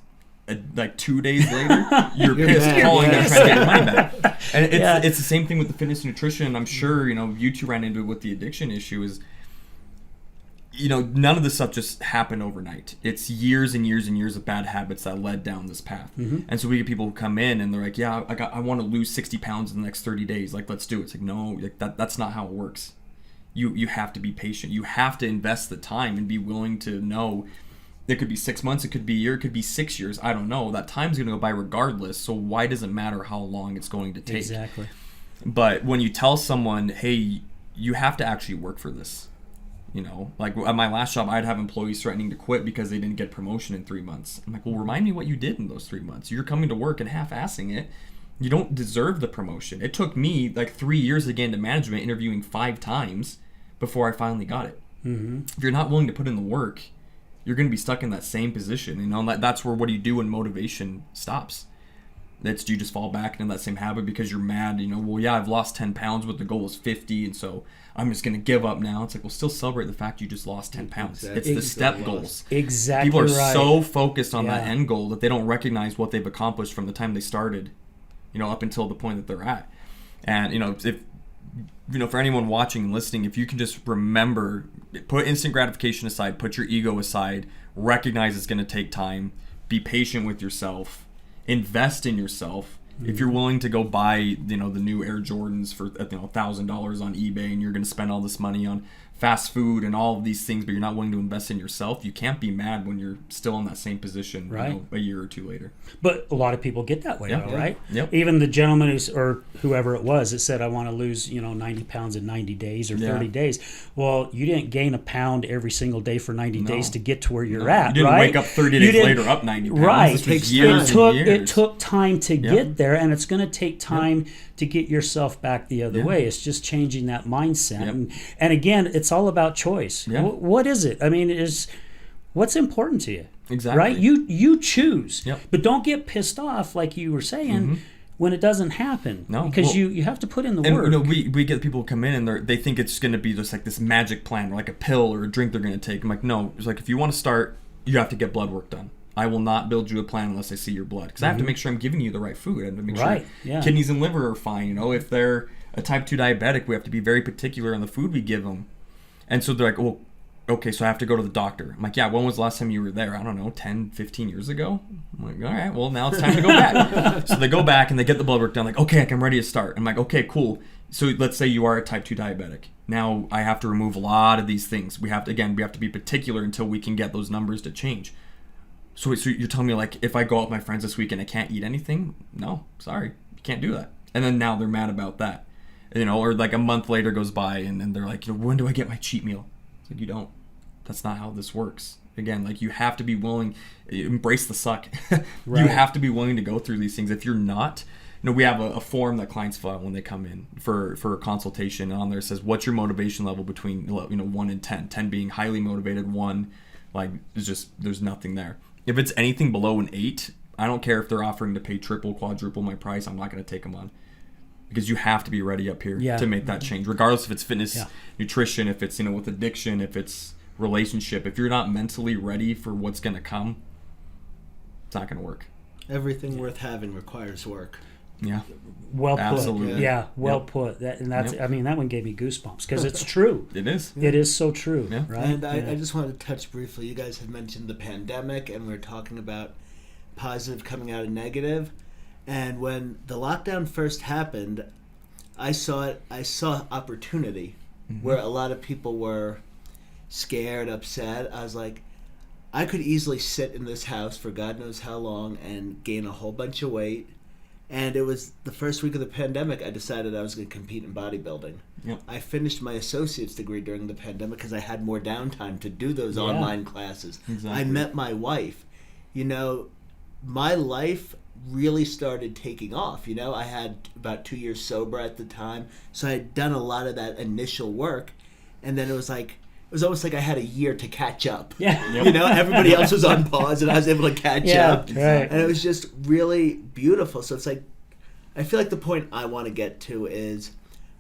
like 2 days later, you're pissed mad. calling them Yes. trying to get your money back. And it's Yeah. the same thing with the fitness and nutrition. I'm sure, you two ran into it with the addiction issue is, none of this stuff just happened overnight. It's years and years and years of bad habits that led down this path. And so we get people who come in and they're like, yeah, I want to lose 60 pounds in the next 30 days. Like, let's do it. It's like, no, that's not how it works. You have to be patient. You have to invest the time and be willing to know it could be 6 months, it could be a year, it could be 6 years. I don't know. That time's going to go by regardless. So why does it matter how long it's going to take? Exactly. But when you tell someone, hey, you have to actually work for this. Like at my last job, I'd have employees threatening to quit because they didn't get promotion in 3 months. I'm like, well, remind me what you did in those 3 months. You're coming to work and half-assing it. You don't deserve the promotion. It took me like 3 years to get into management, interviewing 5 times before I finally got it. If you're not willing to put in the work, you're going to be stuck in that same position. And that's where what do you do when motivation stops? That's you just fall back into that same habit because you're mad. Well, yeah, I've lost 10 pounds, but the goal is 50, and so I'm just going to give up now. It's like, well, still celebrate the fact you just lost 10 pounds. Exactly. It's the step goals. Exactly. People are right. so focused on that Yeah. end goal that they don't recognize what they've accomplished from the time they started, up until the point that they're at. And, if for anyone watching and listening, if you can just remember, put instant gratification aside, put your ego aside, recognize it's going to take time, be patient with yourself, invest in yourself. If you're willing to go buy, the new Air Jordans for $1,000 on eBay, and you're going to spend all this money on fast food and all of these things, but you're not willing to invest in yourself, you can't be mad when you're still in that same position, Right. you know, a year or two later. But a lot of people get that way, Yeah. though, Yeah. right? Yep. Even the gentleman or whoever it was that said, I want to lose, 90 pounds in 90 days or Yeah. 30 days. Well, you didn't gain a pound every single day for 90 No. days to get to where you're No, at, you didn't right? wake up 30 You days didn't- later up 90 pounds. Right. This was Takes years time. and It years. took time to Yep. get there, and it's going to take time to get yourself back the other Yeah. way. It's just changing that mindset. Yep. And again, it's all about choice. Yeah. What is it? I mean, what's important to you? Exactly. Right? You choose. Yep. But don't get pissed off, like you were saying, when it doesn't happen. No, Because well- you have to put in the And work. you know, we get people come in and they think it's going to be just like this magic plan, or like a pill or a drink they're going to take. I'm like, no. It's like, if you want to start, you have to get blood work done. I will not build you a plan unless I see your blood, because I have to make sure I'm giving you the right food. I have to make Right, sure yeah. kidneys and liver are fine. You know, if they're a type 2 diabetic, we have to be very particular on the food we give them. And so they're like, well, okay, so I have to go to the doctor. I'm like, yeah, when was the last time you were there? I don't know, 10, 15 years ago? I'm like, all right, well, now it's time to go back. So they go back and they get the blood work done. Like, okay, I'm ready to start. I'm like, okay, cool. So let's say you are a type 2 diabetic. Now I have to remove a lot of these things. We have to be particular until we can get those numbers to change. So you're telling me, like, if I go out with my friends this weekend, I can't eat anything? No, sorry, you can't do that. And then now they're mad about that. Or like a month later goes by and they're like, when do I get my cheat meal? It's like, you don't. That's not how this works. Again, like, you have to be willing, embrace the suck. Right. You have to be willing to go through these things. If you're not, we have a form that clients fill out when they come in for a consultation, and on there it says, what's your motivation level between 1 and 10? 10 being highly motivated, 1 like there's nothing there. If it's anything below an 8, I don't care if they're offering to pay triple, quadruple my price, I'm not going to take them on. Because you have to be ready up here Yeah. to make that change, regardless if it's fitness, Yeah. nutrition, if it's with addiction, if it's relationship. If you're not mentally ready for what's going to come, it's not going to work. Everything worth having requires work. Yeah. Well put. Absolutely. Yeah, well Yep. put. That's Yep. I mean, that one gave me goosebumps because it's true. It is. It is so true, Yeah. right? And Yeah. I just wanted to touch briefly. You guys had mentioned the pandemic, and we were talking about positive coming out of negative. And when the lockdown first happened, I saw opportunity where a lot of people were scared, upset. I was like, I could easily sit in this house for God knows how long and gain a whole bunch of weight. And it was the first week of the pandemic, I decided I was going to compete in bodybuilding. Yep. I finished my associate's degree during the pandemic because I had more downtime to do those online classes. Exactly. I met my wife. My life really started taking off. I had about 2 years sober at the time, so I had done a lot of that initial work, and then it was almost like I had a year to catch up. Yeah. Everybody else was on pause, and I was able to catch Yeah, up. right. And it was just really beautiful. So it's like, I feel like the point I want to get to is,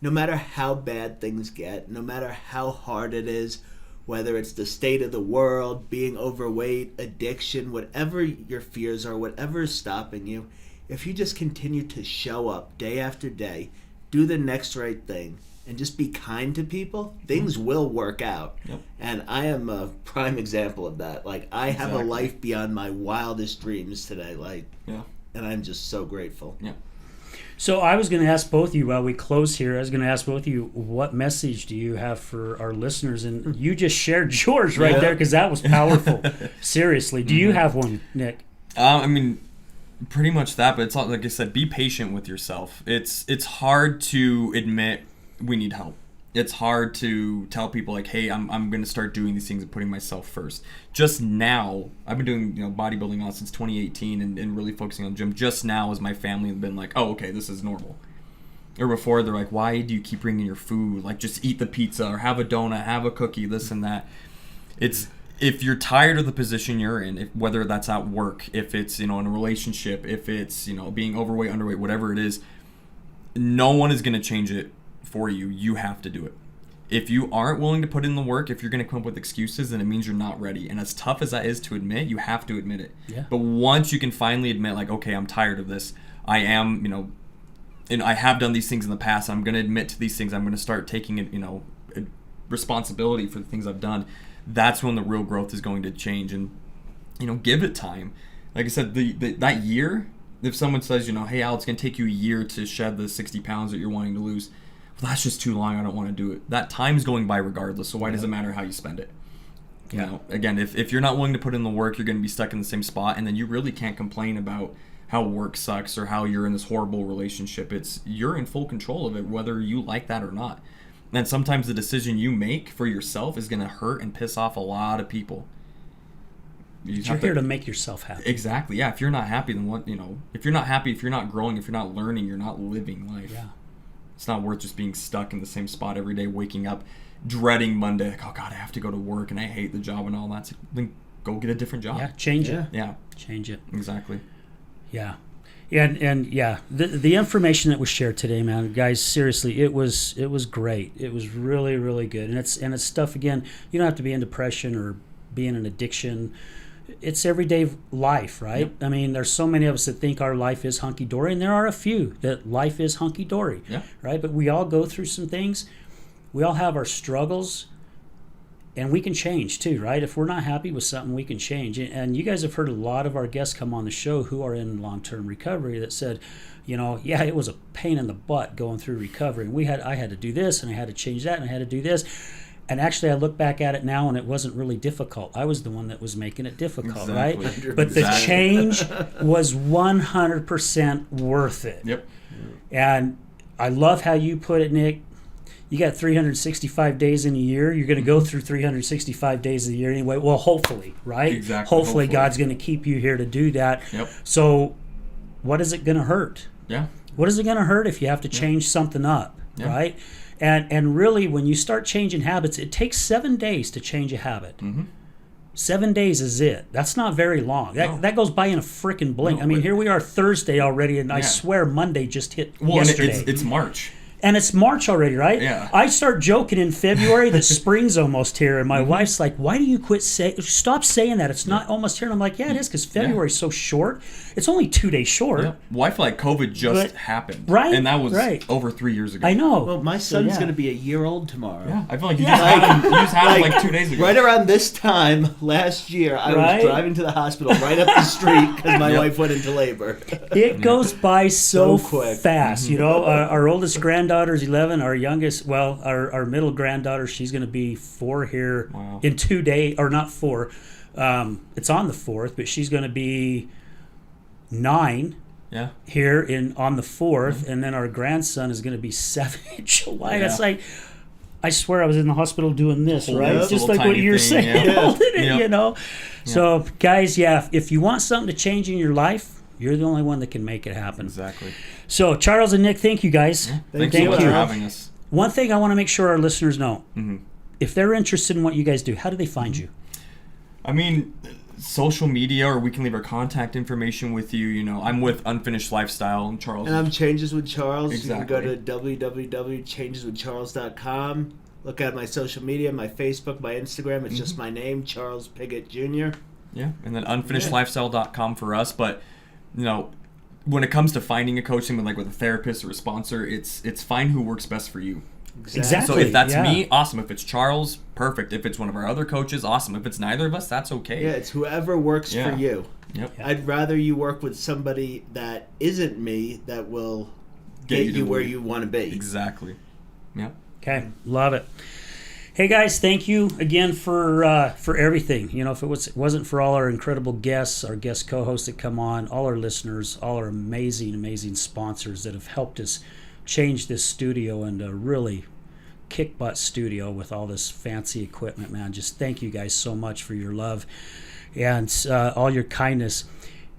no matter how bad things get, no matter how hard it is, whether it's the state of the world, being overweight, addiction, whatever your fears are, whatever is stopping you, if you just continue to show up day after day, do the next right thing, and just be kind to people, things will work out. Yep. And I am a prime example of that. Like, I have a Exactly. life beyond my wildest dreams today. Yeah. And I'm just so grateful. Yeah. So I was going to ask both of you while we close here. I was going to ask both of you, what message do you have for our listeners? And you just shared yours right Yeah. there because that was powerful. Seriously, do you have one, Nick? I mean, pretty much that, but it's not, like I said, be patient with yourself. It's hard to admit we need help. It's hard to tell people, like, hey, I'm going to start doing these things and putting myself first. Just now, I've been doing bodybuilding now since 2018 and really focusing on the gym. Just now has my family been like, oh, okay, this is normal. Or before, they're like, why do you keep bringing your food? Like, just eat the pizza or have a donut, have a cookie, this and that. It's, if you're tired of the position you're in, whether that's at work, if it's, in a relationship, if it's, being overweight, underweight, whatever it is, no one is going to change it for you. You have to do it. If you aren't willing to put in the work, if you're going to come up with excuses, then it means you're not ready. And as tough as that is to admit, you have to admit it. Yeah. But once you can finally admit, like, okay, I'm tired of this. I am, and I have done these things in the past. I'm going to admit to these things. I'm going to start taking it, responsibility for the things I've done. That's when the real growth is going to change. And, give it time. Like I said, that year, if someone says, hey, Al, it's going to take you a year to shed the 60 pounds that you're wanting to lose. that's just too long, I don't want to do it. That time's going by regardless, so why does it matter how you spend it? You know, again, if you're not willing to put in the work, you're going to be stuck in the same spot, and then you really can't complain about how work sucks or how you're in this horrible relationship. You're in full control of it, whether you like that or not. And sometimes the decision you make for yourself is going to hurt and piss off a lot of people. You're here to make yourself happy. Exactly. Yeah. If you're not happy, then what? You know, if you're not happy, if you're not growing, if you're not learning, you're not living life. Yeah. It's not worth just being stuck in the same spot every day, waking up, dreading Monday. Like, oh God, I have to go to work and I hate the job and all that. So then go get a different job. Yeah. Change it. Yeah. Change it. Exactly. Yeah. And yeah, the information that was shared today, man, guys, seriously, it was great. It was really, really good. And it's stuff, again, you don't have to be in depression or be in an addiction. It's everyday life, right? Yep. I mean, there's so many of us that think our life is hunky-dory, and there are a few that life is hunky-dory, Yeah. right? But we all go through some things. We all have our struggles, and we can change too, right? If we're not happy with something, we can change. And you guys have heard a lot of our guests come on the show who are in long-term recovery that said, you know, yeah, it was a pain in the butt going through recovery. And I had to do this, and I had to change that, and I had to do this. And actually, I look back at it now, and it wasn't really difficult. I was the one that was making it difficult, Exactly. right? But the change was 100% worth it. Yep. And I love how you put it, Nick. You got 365 days in a year. You're going to go through 365 days a year anyway. Well, hopefully, right? Exactly. Hopefully, God's going to keep you here to do that. Yep. So what is it going to hurt? Yeah. What is it going to hurt if you have to change something up, Yeah. right? And really, when you start changing habits, it takes 7 days to change a habit. Mm-hmm. 7 days is it. That's not very long. No. That goes by in a freaking blink. No, I mean, but- here we are Thursday already, and I Yeah. swear Monday just hit Well, and yesterday. it's March. And it's March already, right? Yeah. I start joking in February that spring's almost here, and my Mm-hmm. wife's like, "Why do you stop saying that? It's not almost here." And I'm like, "Yeah, it is, because February's so short. It's only 2 days short." Yeah. Well, I feel like COVID just But- happened. right, And that was right. over 3 years ago. I know. Well, my son's yeah. going to be a year old tomorrow. Yeah. I feel like you just had him like 2 days ago. Right around this time last year, I Right? was driving to the hospital right up the street because my Yep. wife went into labor. It goes by so So quick. fast. You know, our oldest granddaughter's 11. Our youngest, well, our middle granddaughter, she's going to be 4 here Wow. in 2 days, or not 4. It's on the 4th, but she's going to be 9 Yeah. here on the 4th, and then our grandson is going to be 7 in July. That's Yeah. like, I swear I was in the hospital doing this, Holding right? this Just little like what tiny you're thing, saying, yeah. holding it, Yeah. you know? So, guys, yeah, if you want something to change in your life, you're the only one that can make it happen. Exactly. So, Charles and Nick, thank you, guys. Thanks you, so much for Ralph. having us. One thing I want to make sure our listeners know, Mhm. if they're interested in what you guys do, how do they find you? I mean, social media, or we can leave our contact information with you. You know, I'm with Unfinished Lifestyle, and Charles. And I'm Changes with Charles. Exactly. You can go to www.changeswithcharles.com. Look at my social media, my Facebook, my Instagram. It's just my name, Charles Piggott Jr. Yeah, and then unfinishedlifestyle.com for us. But, you know, when it comes to finding a coach, like with a therapist or a sponsor, it's find who works best for you. Exactly. So if that's yeah. me, awesome. If it's Charles, perfect. If it's one of our other coaches, awesome. If it's neither of us, that's okay. Yeah, it's whoever works Yeah. for you. Yep. I'd rather you work with somebody that isn't me that will Get get you you to where where- you want to be. Exactly. Yeah. Okay, love it. Hey guys, thank you again for everything. You know, if it wasn't for all our incredible guests, our guest co-hosts that come on, all our listeners, all our amazing sponsors that have helped us change this studio into a really kick butt studio with all this fancy equipment, man. Just thank you guys so much for your love and all your kindness.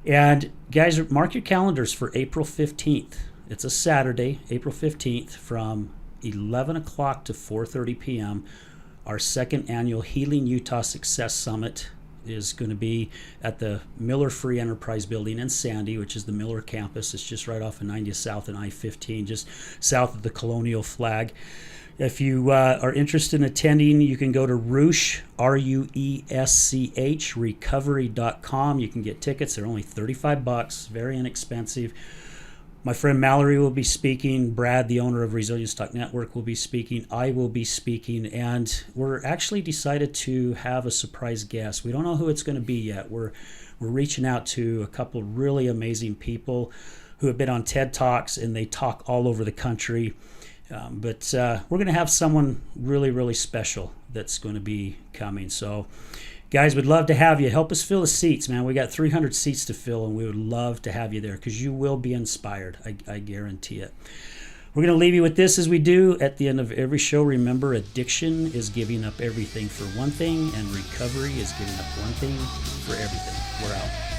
And guys, mark your calendars for April 15th. It's a Saturday, April 15th, from 11 o'clock to 4:30 p.m. Our second annual Healing Utah Success Summit is going to be at the Miller Free Enterprise Building in Sandy, which is the Miller campus. It's just right off of 90th South and I-15, just south of the Colonial Flag. If you are interested in attending, you can go to Ruesch, RUESCH, recovery.com. You can get tickets. They're only $35, very inexpensive. My friend Mallory will be speaking. Brad, the owner of Resilience Talk Network, will be speaking. I will be speaking. And we're actually decided to have a surprise guest. We don't know who it's going to be yet. We're reaching out to a couple of really amazing people who have been on TED Talks, and they talk all over the country. But we're going to have someone really, really special that's going to be coming. So, guys, we'd love to have you. Help us fill the seats, man. We got 300 seats to fill, and we would love to have you there because you will be inspired. I guarantee it. We're going to leave you with this as we do at the end of every show. Remember, addiction is giving up everything for one thing, and recovery is giving up one thing for everything. We're out.